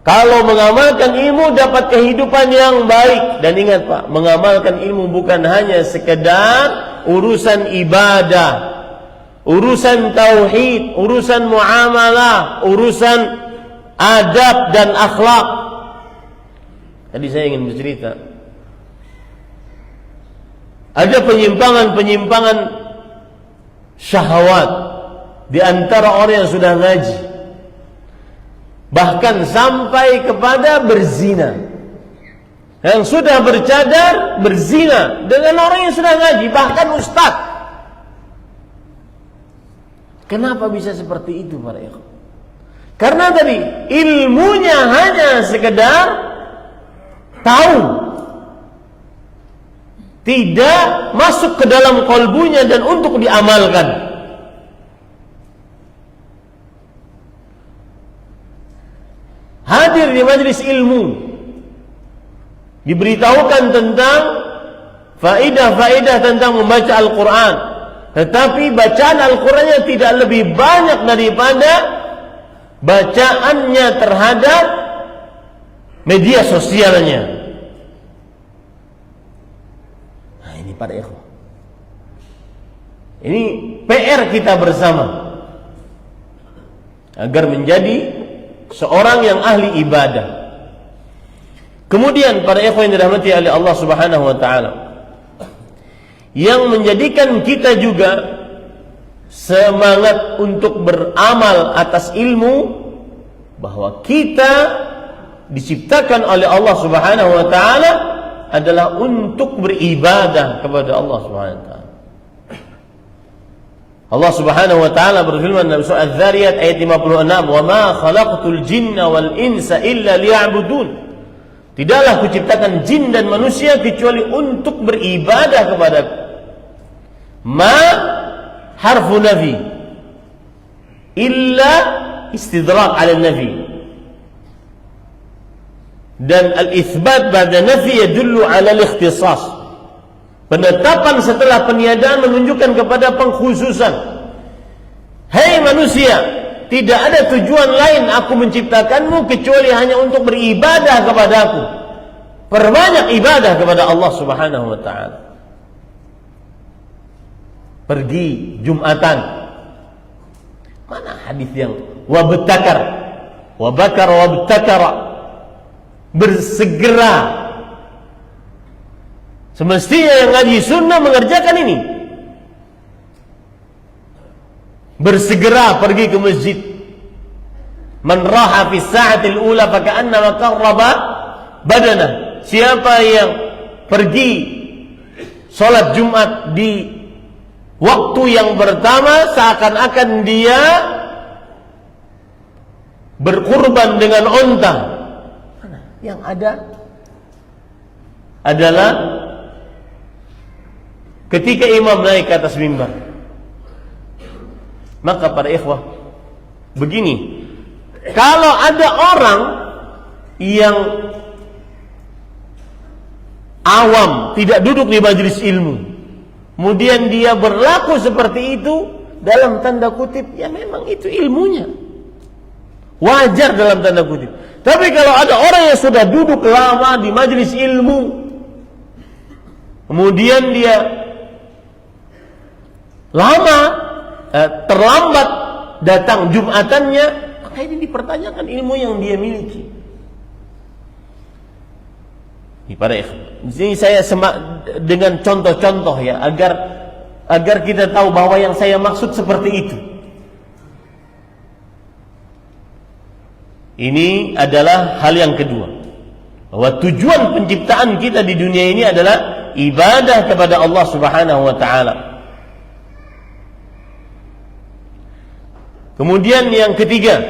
kalau mengamalkan ilmu dapat kehidupan yang baik. Dan ingat Pak, mengamalkan ilmu bukan hanya sekedar urusan ibadah, urusan tauhid, urusan muamalah, urusan adab dan akhlak. Tadi saya ingin bercerita, ada penyimpangan-penyimpangan syahwat di antara orang yang sudah ngaji, bahkan sampai kepada berzina. Yang sudah bercadar berzina dengan orang yang sudah ngaji, bahkan ustaz. Kenapa bisa seperti itu para ikhwan? Karena tadi ilmunya hanya sekedar tahu, tidak masuk ke dalam kalbunya dan untuk diamalkan. Hadir di majelis ilmu, diberitahukan tentang faidah-faidah tentang membaca Al-Quran, tetapi bacaan Al-Qurannya tidak lebih banyak daripada bacaannya terhadap media sosialnya. Nah ini para ikhwah, ini PR kita bersama agar menjadi seorang yang ahli ibadah. Kemudian para ikhwan yang dirahmati oleh Allah Subhanahu wa taala, yang menjadikan kita juga semangat untuk beramal atas ilmu, bahwa kita diciptakan oleh Allah Subhanahu wa taala adalah untuk beribadah kepada Allah Subhanahu wa taala. Allah Subhanahu wa taala berfirman dalam surah Az-Zariyat ayat 56, "Wa ma khalaqtul jinna wal insa illa liya'budun." Tidaklah kuciptakan jin dan manusia kecuali untuk beribadah kepadaku. Ma harfu nafi, illa istidrak ala nafi. Dan al-itsbat ba'da nafi yadullu ala al-ikhtisas. Penetapan setelah peniadaan menunjukkan kepada pengkhususan. Hei manusia, tidak ada tujuan lain aku menciptakanmu kecuali hanya untuk beribadah kepadaku. Perbanyak ibadah kepada Allah Subhanahu wa taala. Pergi Jumatan, mana hadis yang wabtakar, wabtakara, bersegera. Semestinya yang ngaji sunnah mengerjakan ini. Bersegera pergi ke masjid. Man raha fi sa'atil ula faka'annama qarraba badana. Siapa yang pergi salat Jumat di waktu yang pertama, seakan-akan dia berkurban dengan onta. Yang ada adalah ketika imam naik ke atas mimbar. Maka para ikhwah, begini, kalau ada orang yang awam, tidak duduk di majelis ilmu, kemudian dia berlaku seperti itu, dalam tanda kutip, ya memang itu ilmunya, wajar dalam tanda kutip. Tapi kalau ada orang yang sudah duduk lama di majelis ilmu, kemudian dia terlambat datang Jumatannya, maka maka ini dipertanyakan ilmu yang dia miliki. Para ikhwan, ini saya dengan contoh-contoh ya, agar kita tahu bahwa yang saya maksud seperti itu. Ini adalah hal yang kedua, bahwa tujuan penciptaan kita di dunia ini adalah ibadah kepada Allah Subhanahu wa ta'ala. Kemudian yang ketiga,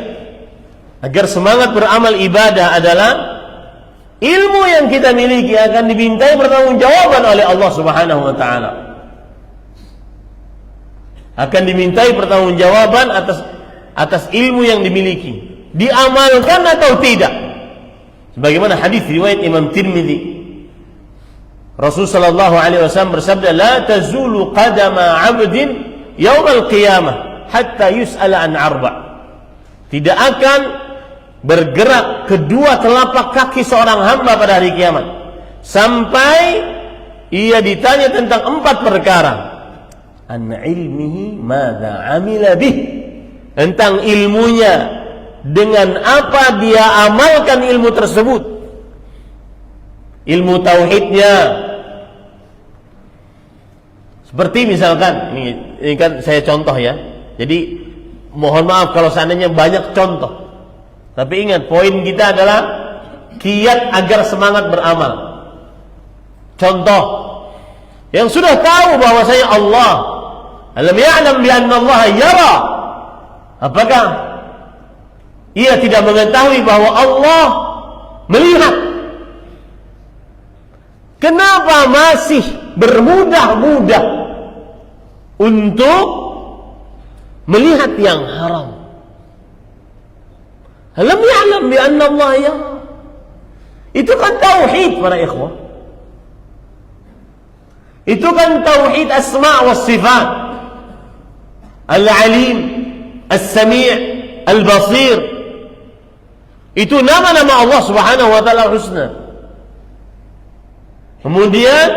agar semangat beramal ibadah adalah ilmu yang kita miliki akan dimintai pertanggungjawaban oleh Allah Subhanahu wa ta'ala. Akan dimintai pertanggungjawaban atas ilmu yang dimiliki. Diamalkan atau tidak. Sebagaimana hadis riwayat Imam Tirmidzi. Rasulullah sallallahu alaihi wasallam bersabda, "La tazulu qadama 'abdin yaumal qiyamah hatta yus'ala an arba'." Tidak akan bergerak kedua telapak kaki seorang hamba pada hari kiamat sampai ia ditanya tentang 4 perkara. An ilmihi madza 'amila bih, tentang ilmunya, dengan apa dia amalkan ilmu tersebut. Ilmu tauhidnya. Seperti misalkan, ini kan saya contoh ya. Jadi mohon maaf kalau seandainya banyak contoh. Tapi ingat, poin kita adalah kiat agar semangat beramal. Contoh yang sudah tahu bahwasanya Allah, alam ya'lam bi anna Allah yara. Apakah ia tidak mengetahui bahwa Allah melihat? Kenapa masih bermudah-mudah untuk melihat yang haram? Alam ya'lam bi anna Allah yara. Itu kan tauhid para ikhwah. Itu kan tauhid asma' was sifat. Al-alim, as-sami', al-basir. Itu nama-nama Allah Subhanahu wa ta'ala husna. Kemudian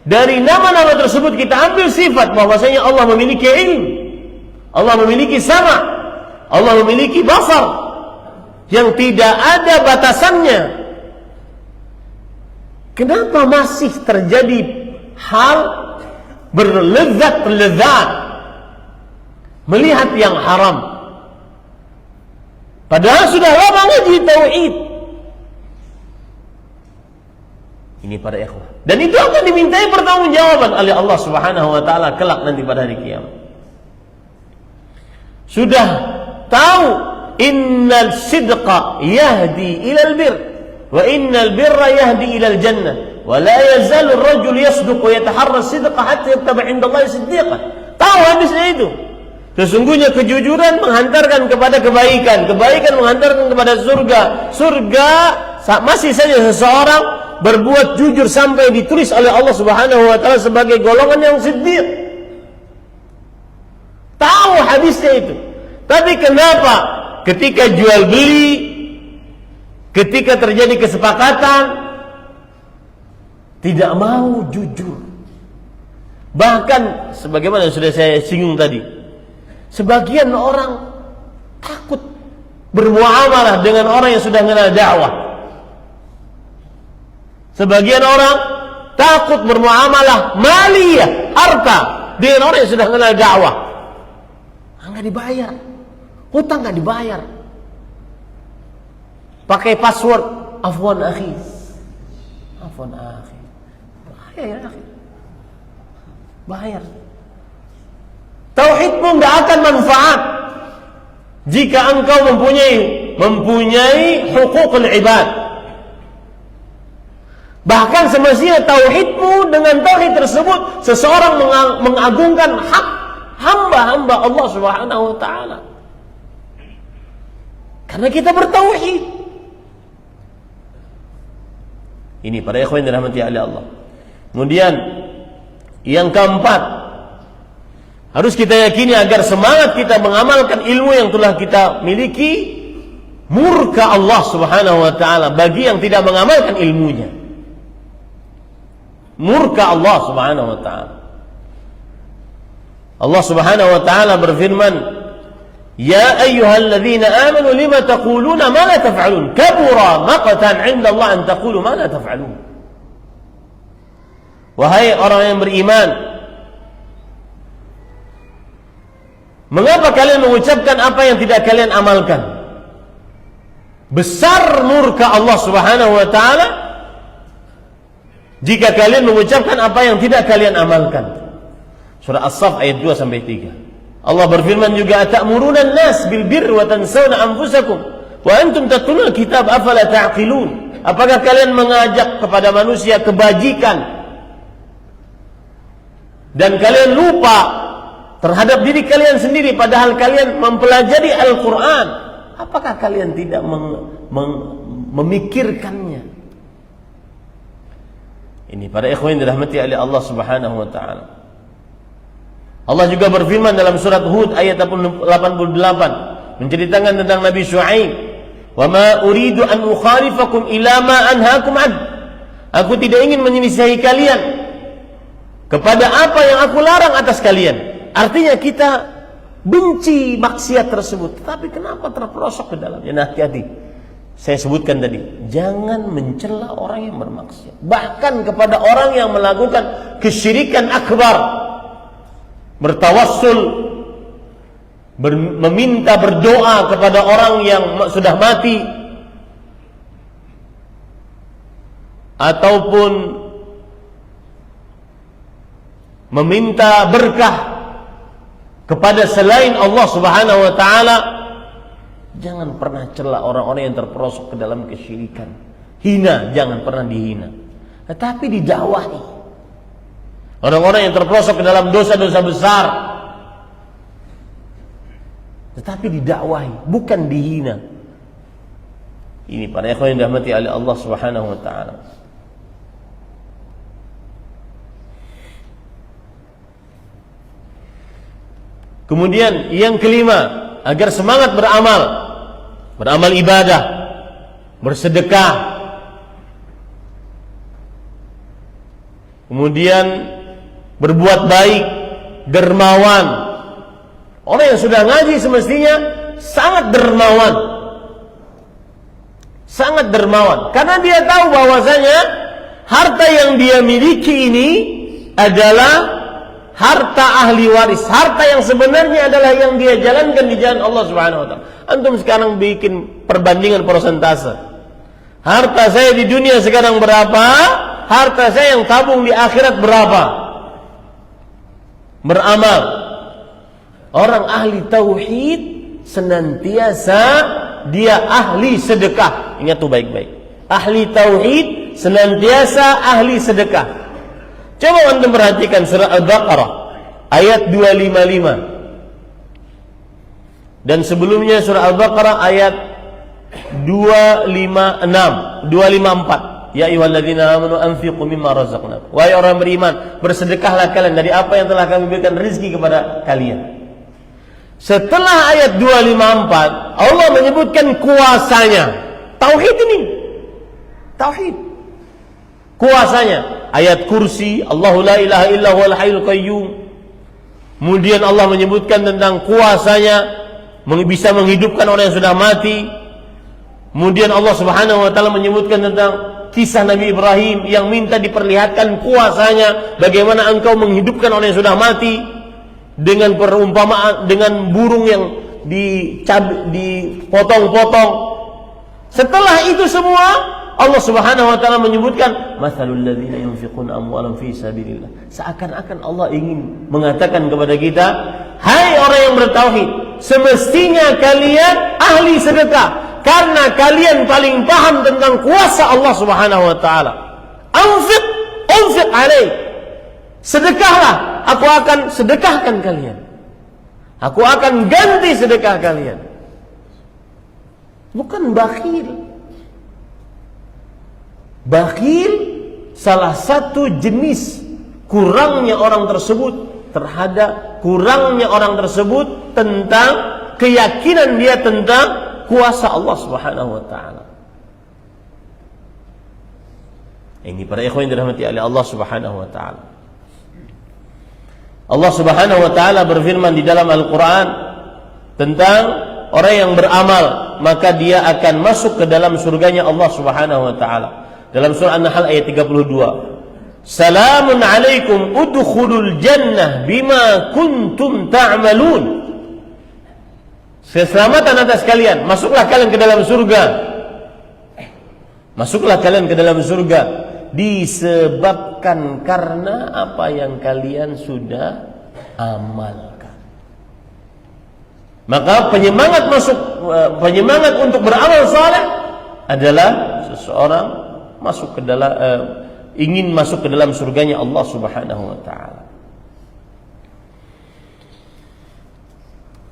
dari nama-nama tersebut kita ambil sifat bahwasanya Allah memiliki ilmu, Allah memiliki sama', Allah memiliki basar yang tidak ada batasannya. Kenapa masih terjadi hal berlezat-lezat melihat yang haram? Padahal sudah lama ngaji tauhid. Ini para ikhwah. Dan itu akan dimintai pertanggungjawaban oleh Allah Subhanahu wa ta'ala kelak nanti pada hari kiamat. Sudah tahu innal sidqa yahdi ilal bir wa innal birra yahdi ilal jannah wa la yazalu ar-rajul yasduqu wa yataharra as-sidqa hatta yaktaba 'inda Allah siddiqan. Tahu hadisnya itu. Sesungguhnya kejujuran menghantarkan kepada kebaikan, kebaikan menghantarkan kepada surga, surga masih saja seseorang berbuat jujur sampai ditulis oleh Allah Subhanahu wa ta'ala sebagai golongan yang siddiq. Tahu hadisnya itu. Tapi kenapa ketika jual beli, ketika terjadi kesepakatan, tidak mau jujur? Bahkan sebagaimana yang sudah saya singgung tadi, sebagian orang takut bermuamalah dengan orang yang sudah mengenal dakwah. Sebagian orang takut bermuamalah maliyah, harta, dengan orang yang sudah mengenal dakwah. Enggak dibayar, hutang enggak dibayar. Pakai password afwan akhi, afwan akhi, bahaya ya akhi, bahaya. Tauhidmu tidak akan manfaat jika engkau mempunyai hukukul ibad. Bahkan semestinya tauhidmu, dengan tauhid tersebut seseorang mengagungkan hak hamba-hamba Allah Subhanahu wa ta'ala. Karena kita bertauhid. Ini para ikhwan yang dirahmati oleh Allah. Kemudian yang keempat, harus kita yakini agar semangat kita mengamalkan ilmu yang telah kita miliki, murka Allah Subhanahu wa ta'ala bagi yang tidak mengamalkan ilmunya. Murka Allah Subhanahu wa ta'ala. Allah Subhanahu wa ta'ala berfirman, Ya ayyuhalladzina amanu lima taquluna ma la taf'alun kabura maqtan 'inda Allah an taqulu ma la taf'alun. Wahai orang yang beriman, mengapa kalian mengucapkan apa yang tidak kalian amalkan? Besar murka Allah Subhanahu wa taala jika kalian mengucapkan apa yang tidak kalian amalkan. Surah As-Saff ayat 2 sampai 3. Allah berfirman juga, "Ta'muruna an-nas bil birri wa tansawna anfusakum wa antum tatluna al-kitab afala ta'qilun?" Apakah kalian mengajak kepada manusia kebajikan dan kalian lupa terhadap diri kalian sendiri padahal kalian mempelajari Al-Qur'an? Apakah kalian tidak memikirkannya? Ini para ikhwan yang dirahmati oleh Allah Subhanahu wa taala. Allah juga berfirman dalam surat Hud ayat 88 menceritakan tentang Nabi Syuaib, "Wa ma uridu an ukhalifakum ila ma anhaakum an." Aku tidak ingin menyelisihi kalian kepada apa yang aku larang atas kalian. Artinya kita benci maksiat tersebut, tetapi kenapa terperosok ke dalamnya? Nah, hati-hati. Saya sebutkan tadi, jangan mencela orang yang bermaksiat, bahkan kepada orang yang melakukan kesyirikan akbar, bertawassul, meminta berdoa kepada orang yang sudah mati, ataupun meminta berkah kepada selain Allah Subhanahu wa taala. Jangan pernah cela orang-orang yang terperosok ke dalam kesyirikan. Hina, jangan pernah dihina, tetapi didakwahi. Orang-orang yang terperosok ke dalam dosa-dosa besar, tetapi didakwahi, bukan dihina. Ini para ikhwan yang dirahmati oleh Allah Subhanahu wa taala. Kemudian yang kelima, agar semangat beramal ibadah, bersedekah, kemudian berbuat baik, dermawan. Orang yang sudah ngaji semestinya sangat dermawan, sangat dermawan, karena dia tahu bahwasanya harta yang dia miliki ini adalah harta ahli waris, harta yang sebenarnya adalah yang dia jalankan di jalan Allah Subhanahu wa taala. Antum sekarang bikin perbandingan persentase. Harta saya di dunia sekarang berapa? Harta saya yang tabung di akhirat berapa? Beramal. Orang ahli tauhid senantiasa dia ahli sedekah. Ingat tuh baik-baik. Ahli tauhid senantiasa ahli sedekah. Coba anda perhatikan surah Al-Baqarah ayat 255 dan sebelumnya surah Al-Baqarah ayat 254. Ya ayyuhalladzina amanu anfiqu mimma razaqnakum. Wahai orang beriman, bersedekahlah kalian dari apa yang telah kami berikan rezeki kepada kalian. Setelah ayat 254, Allah menyebutkan kuasanya. Tauhid ini. Tauhid. Kuasanya. Ayat kursi, Allahu la ilaha illa huwal hayyul qayyum. Kemudian Allah menyebutkan tentang kuasanya, bisa menghidupkan orang yang sudah mati. Kemudian Allah Subhanahu wa taala menyebutkan tentang kisah Nabi Ibrahim yang minta diperlihatkan kuasanya, bagaimana engkau menghidupkan orang yang sudah mati dengan perumpamaan dengan burung yang dipotong-potong. Setelah itu semua Allah Subhanahu wa taala menyebutkan mathalul ladzina yunfiquna amwalahum fi sabilillah. Seakan-akan Allah ingin mengatakan kepada kita, hai orang yang bertauhid, semestinya kalian ahli sedekah karena kalian paling paham tentang kuasa Allah Subhanahu wa taala. Unfiq alaih. Sedekahlah, aku akan sedekahkan kalian. Aku akan ganti sedekah kalian. Bukan bakhil. Bakhil salah satu jenis kurangnya orang tersebut tentang keyakinan dia tentang kuasa Allah Subhanahu wa taala. Ini para ikhwan yang dirahmati oleh Allah Subhanahu wa taala. Allah Subhanahu wa taala berfirman di dalam Al-Qur'an tentang orang yang beramal, maka dia akan masuk ke dalam surganya Allah Subhanahu wa taala. Dalam surah An-Nahl ayat 32. Salamun alaikum udkhulul jannah bima kuntum ta'malun. Keselamatan atas kalian, masuklah kalian ke dalam surga. Masuklah kalian ke dalam surga disebabkan karena apa yang kalian sudah amalkan. Maka penyemangat untuk beramal saleh adalah seseorang masuk ke dalam ingin masuk ke dalam surganya Allah Subhanahu wa taala.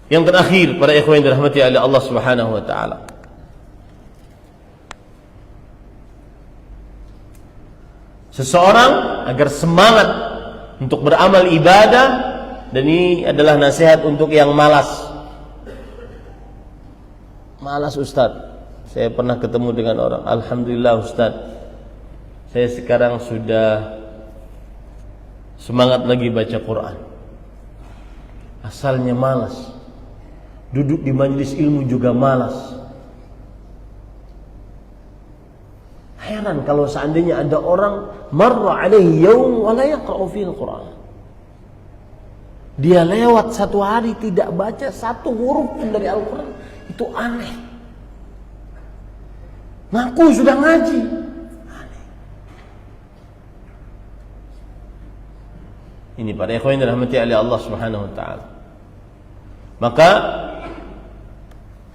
Yang terakhir, para ikhwan yang dirahmati oleh Allah Subhanahu wa taala, seseorang agar semangat untuk beramal ibadah, dan ini adalah nasihat untuk yang malas. Malas Ustaz, saya pernah ketemu dengan orang, alhamdulillah Ustaz, saya sekarang sudah semangat lagi baca Quran. Asalnya malas, duduk di majelis ilmu juga malas. Heran kalau seandainya ada orang marra alaihi yaum wa la yaqra'u fihi al-Quran. Dia lewat satu hari tidak baca satu huruf pun dari Al-Quran. Itu aneh. Ngaku sudah ngaji. Ini para ikhwan yang dirahmati oleh Allah Subhanahu wa taala. Maka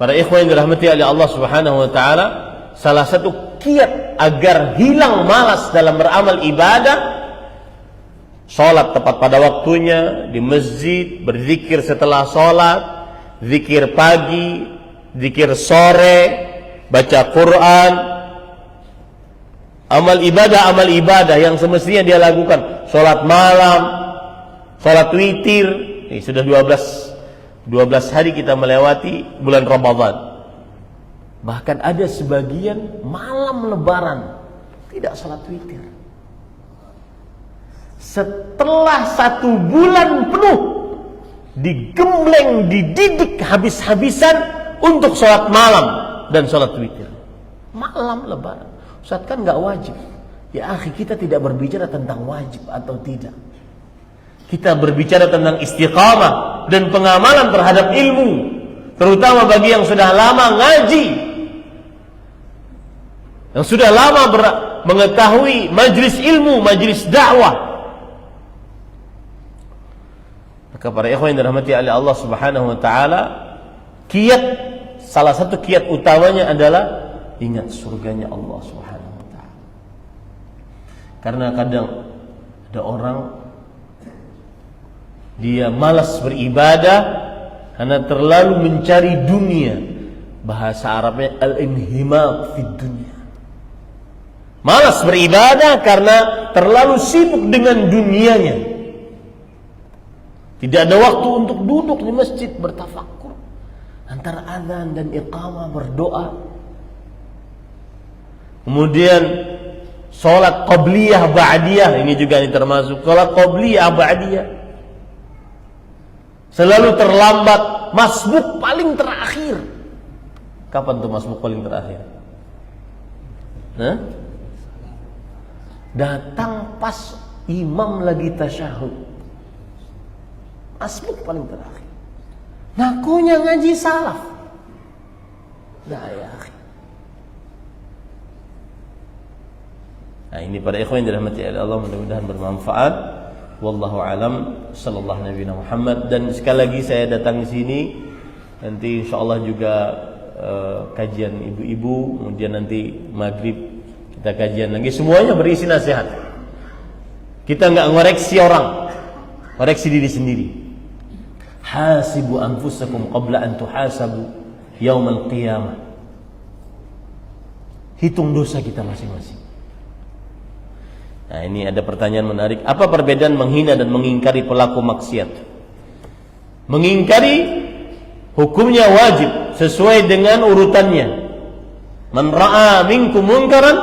para ikhwan yang dirahmati oleh Allah Subhanahu wa taala, salah satu kiat agar hilang malas dalam beramal ibadah, salat tepat pada waktunya di masjid, berzikir setelah salat, zikir pagi, zikir sore, baca Quran, amal ibadah yang semestinya dia lakukan, salat malam, salat witir. Ini sudah 12 hari kita melewati bulan Ramadan. Bahkan ada sebagian malam lebaran tidak salat witir. Setelah 1 bulan penuh digembleng, dididik habis-habisan untuk salat malam dan salat witir. Malam lebaran. Ustaz, kan gak wajib. Ya akhi, kita tidak berbicara tentang wajib atau tidak. Kita berbicara tentang istiqamah dan pengamalan terhadap ilmu, terutama bagi yang sudah lama ngaji, yang sudah lama mengetahui majlis ilmu, majlis dakwah. Maka para ikhwan yang dirahmati oleh Allah Subhanahu wa taala, salah satu kiat utamanya adalah ingat surganya Allah Subhanahu wa taala. Karena kadang ada orang dia malas beribadah karena terlalu mencari dunia. Bahasa Arabnya al-inhimaq fid dunya. Malas beribadah karena terlalu sibuk dengan dunianya. Tidak ada waktu untuk duduk di masjid bertafakkur, antara azan dan iqamah berdoa. Kemudian salat qabliyah ba'diyah, ini juga ini termasuk salat qabliyah ba'diyah. Selalu terlambat, masbuk paling terakhir. Kapan tuh masbuk paling terakhir? Datang pas imam lagi tasyahud. Masbuk paling terakhir. Ngakunya ngaji salaf. Nah ya. Nah ini para ikhwan yang dirahmati oleh Allah, mudah-mudahan bermanfaat. Wallahu alam, sallallahu nabi Muhammad. Dan sekali lagi saya datang di sini, nanti insyaallah juga kajian ibu-ibu, kemudian nanti maghrib kita kajian lagi, semuanya berisi nasihat. Kita nggak ngoreksi orang, koreksi diri sendiri. Hasibu anfusakum qabla an tuhasabu yaumal qiyamah. Hitung dosa kita masing-masing. Nah ini ada pertanyaan menarik. Apa perbedaan menghina dan mengingkari pelaku maksiat? Mengingkari hukumnya wajib sesuai dengan urutannya. Man ra'a minkum munkaran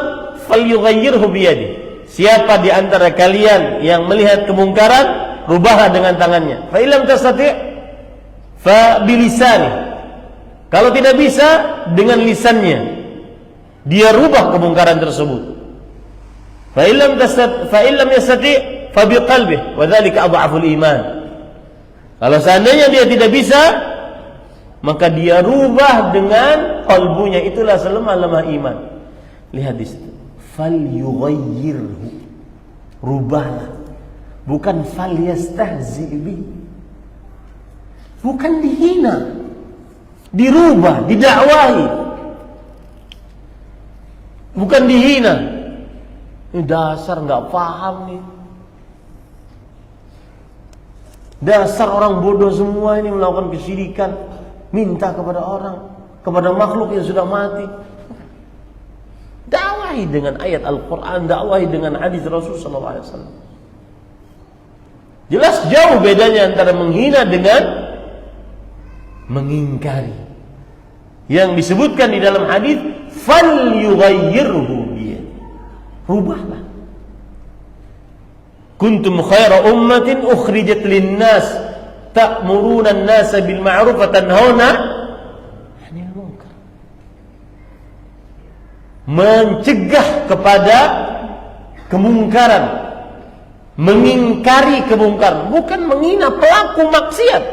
falyughayyirhu biyadihi. Siapa di antara kalian yang melihat kemungkaran, rubahlah dengan tangannya. Fa illam tastati' fa bilisani. Kalau tidak bisa, dengan lisannya dia rubah kemungkaran tersebut. Fa illam yastati fa biqalbihi wa dzalika adhaful iman. Kalau seandainya dia tidak bisa, maka dia rubah dengan kalbunya, itulah selemah-lemah iman. Lihat di situ, fal yughayyirhu, rubahlah, bukan fal yastahzi bi, bukan dihina, dirubah, didakwahi, bukan dihina. Ini dasar nggak paham nih, dasar orang bodoh semua ini melakukan kesyirikan, minta kepada orang, kepada makhluk yang sudah mati. Dakwahi dengan ayat Al-Quran, dakwahi dengan hadis Rasul sallallahu alaihi wasallam. Jelas jauh bedanya antara menghina dengan mengingkari. Yang disebutkan di dalam hadis, fal yughayyirhu, rubahlah. Kuntum khaira ummatin ukhrijat lin-nas ta'muruna an-nasa bil ma'ruf wa tanhauna 'anil munkar. Mencegah kepada kemungkaran, mengingkari kemungkaran, bukan menghina pelaku maksiat.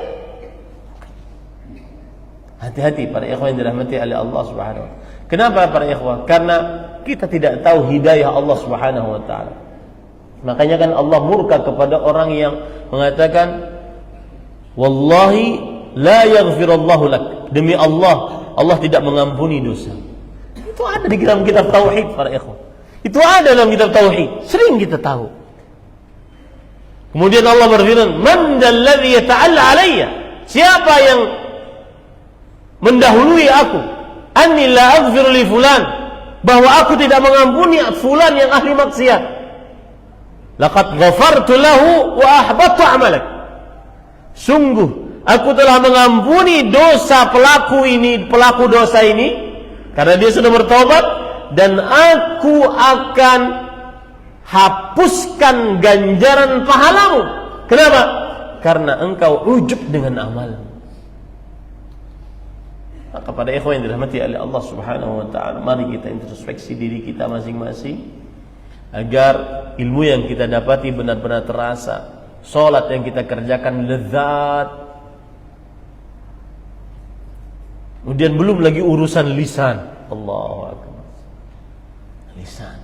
Hati-hati para ikhwan yang dirahmati oleh Allah Subhanahu wa taala. Kenapa para ikhwan? Karena kita tidak tahu hidayah Allah Subhanahu wa taala. Makanya kan Allah murka kepada orang yang mengatakan, wallahi la yaghfirullahu lak, demi Allah, Allah tidak mengampuni dosa. Itu ada di dalam kitab tauhid para ikhwan. Itu ada dalam kitab tauhid, sering kita tahu. Kemudian Allah berfirman, man dalladhi yata'alla alayya, siapa yang mendahului aku, anni la aghfir li fulan, bahwa aku tidak mengampuni fulan yang ahli maksiat. Laqad ghafartu lahu wa ahbattu amalak, sungguh aku telah mengampuni dosa pelaku dosa ini karena dia sudah bertobat, dan aku akan hapuskan ganjaran pahalamu. Kenapa? Karena engkau ujub dengan amalmu. Maka pada ikhwan yang dirahmati oleh Allah Subhanahu wa taala, mari kita introspeksi diri kita masing-masing agar ilmu yang kita dapati benar-benar terasa, salat yang kita kerjakan lezat. Kemudian belum lagi urusan lisan. Allahu akbar. Lisan.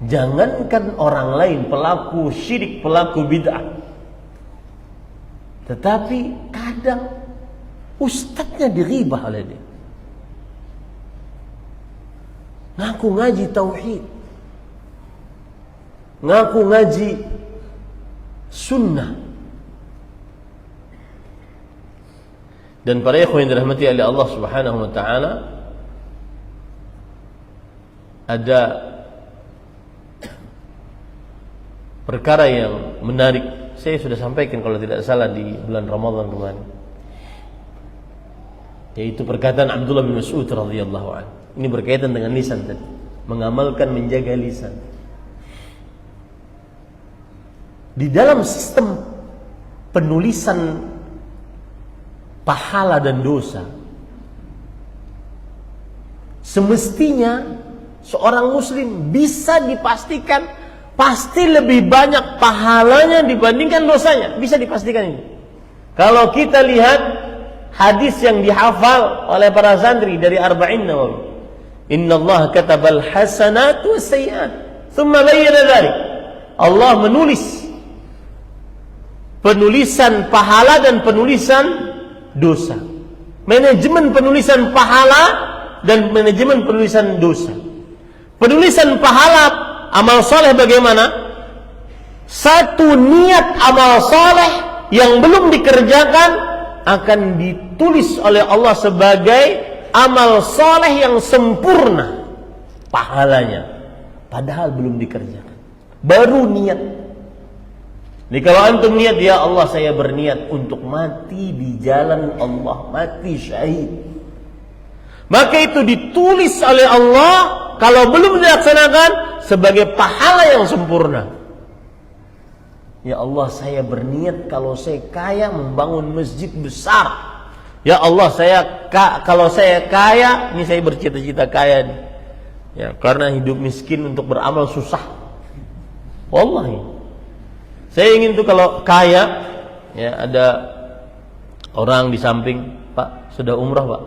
Jangankan orang lain, pelaku syirik, pelaku bid'ah, tetapi kadang ustadznya diribah oleh dia. Ngaku ngaji tauhid, ngaku ngaji sunnah. Dan para ikhwan yang dirahmati oleh Allah Subhanahu wa taala, ada perkara yang menarik. Saya sudah sampaikan kalau tidak salah di bulan Ramadan kemarin, yaitu perkataan Abdullah bin Mas'ud radhiyallahu anhu. Ini berkaitan dengan lisan tadi, mengamalkan, menjaga lisan. Di dalam sistem penulisan pahala dan dosa, semestinya seorang muslim bisa dipastikan pasti lebih banyak pahalanya dibandingkan dosanya. Bisa dipastikan ini. Kalau kita lihat hadis yang dihafal oleh para santri dari Arba'in Nawawi, innallaha katabal hasanat was sayyi'at thumma bayyana dzalik. Allah menulis penulisan pahala dan penulisan dosa, manajemen penulisan pahala dan manajemen penulisan dosa. Penulisan pahala amal soleh bagaimana? Satu niat amal soleh yang belum dikerjakan akan ditulis oleh Allah sebagai amal soleh yang sempurna pahalanya, padahal belum dikerjakan, baru niat. Jadi kalau antum niat, ya Allah saya berniat untuk mati di jalan Allah, mati syahid, maka itu ditulis oleh Allah kalau belum dilaksanakan sebagai pahala yang sempurna. Ya Allah, saya berniat kalau saya kaya membangun masjid besar. Ya Allah, kalau saya kaya, ini saya bercita-cita kaya nih. Ya, karena hidup miskin untuk beramal susah. Wallahi. Saya ingin tuh kalau kaya, ya ada orang di samping, Pak, sudah umrah Pak?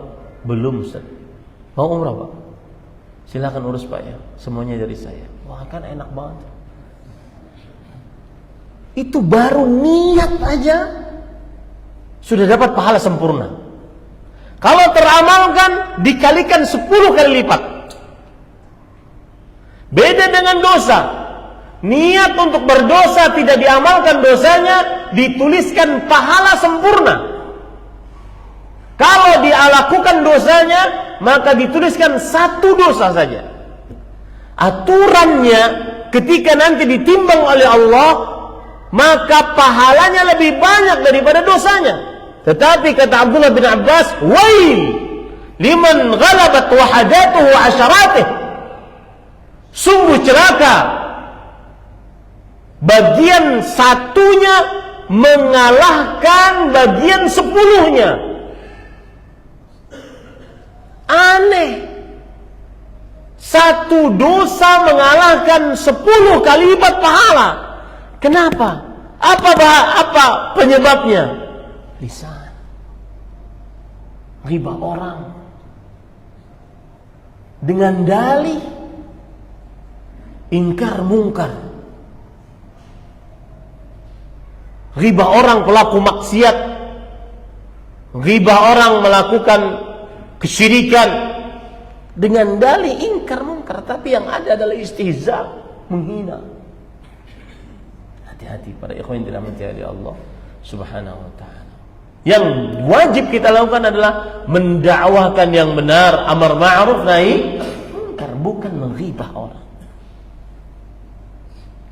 Belum Ustaz. Mau umrah Pak? Silakan urus Pak ya. Semuanya dari saya. Wah, kan enak banget. Itu baru niat aja sudah dapat pahala sempurna. Kalau teramalkan dikalikan 10 kali lipat. Beda dengan dosa. Niat untuk berdosa tidak diamalkan dosanya, dituliskan pahala sempurna. Kalau dia lakukan dosanya, maka dituliskan 1 dosa saja. Aturannya ketika nanti ditimbang oleh Allah, maka pahalanya lebih banyak daripada dosanya. Tetapi kata Abdullah bin Abbas, wail liman ghalabat wahadatuhu asyaratih. Sungguh celaka bagian satunya mengalahkan bagian 10-nya. Aneh. 1 dosa mengalahkan 10 kali lipat pahala. Kenapa? Apa penyebabnya? Lisan. Riba orang. Dengan dalih ingkar mungkar. Riba orang pelaku maksiat. Riba orang melakukan kesyirikan. Dengan dalih ingkar mungkar, tapi yang ada adalah istihza, menghina. Hati-hati para ikhwan yang dirahmati oleh Allah Subhanahu wa taala. Yang wajib kita lakukan adalah mendakwahkan yang benar, amar ma'ruf nahi munkar, bukan menghibah orang.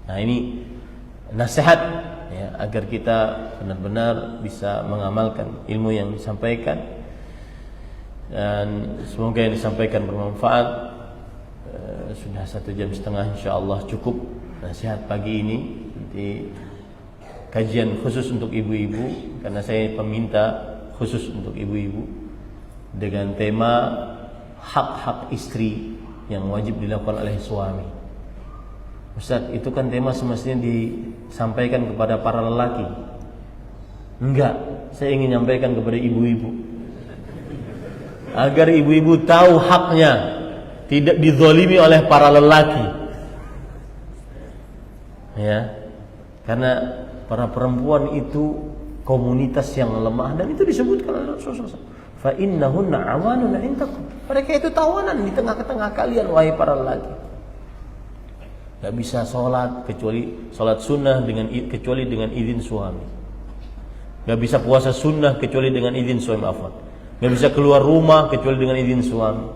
Nah, ini nasihat ya, agar kita benar-benar bisa mengamalkan ilmu yang disampaikan, dan semoga yang disampaikan bermanfaat. Sudah 1,5 jam insyaallah cukup nasihat pagi ini. Nanti kajian khusus untuk ibu-ibu, karena saya peminta khusus untuk ibu-ibu dengan tema hak-hak istri yang wajib dilakukan oleh suami. Ustaz, itu kan tema semestinya disampaikan kepada para lelaki. Enggak, saya ingin menyampaikan kepada ibu-ibu agar ibu-ibu tahu haknya, tidak dizalimi oleh para lelaki. Ya, karena para perempuan itu komunitas yang lemah, dan itu disebutkan oleh Rasulullah. Fa innahunna awanun 'indakum. Mereka itu tawanan di tengah-tengah kalian wahai para lelaki. Gak bisa sholat kecuali sholat sunnah kecuali dengan izin suami. Gak bisa puasa sunnah kecuali dengan izin suami. Gak bisa keluar rumah kecuali dengan izin suami,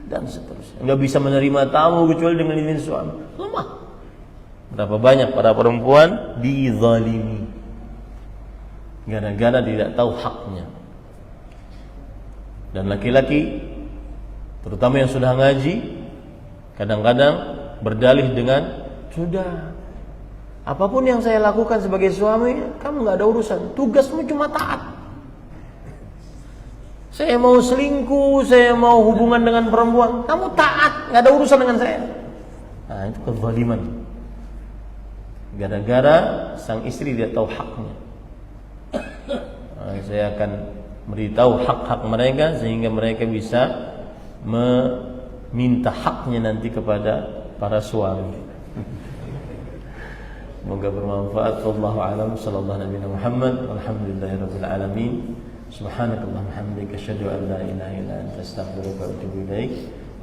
dan seterusnya. Gak bisa menerima tamu kecuali dengan izin suami. Lemah. Berapa banyak para perempuan dizalimi gara-gara tidak tahu haknya. Dan laki-laki, terutama yang sudah ngaji, kadang-kadang berdalih dengan, sudah, apapun yang saya lakukan sebagai suami, kamu gak ada urusan, tugasmu cuma taat. Saya mau selingkuh, saya mau hubungan dengan perempuan, kamu taat, gak ada urusan dengan saya. Nah, itu kezaliman. Gara-gara sang istri tidak tahu haknya. Nah, saya akan beritahu hak-hak mereka sehingga mereka bisa meminta haknya nanti kepada para suami. Semoga bermanfaat. Wallahu a'lam. Sallallahu alaihi Muhammad. Walhamdulillahirabbil alamin. Subhanakallahumma hamdika asyhadu an la ilaha illa anta astaghfiruka wa atubu ilaik.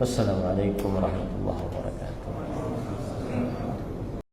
Wassalamualaikum warahmatullahi wabarakatuh.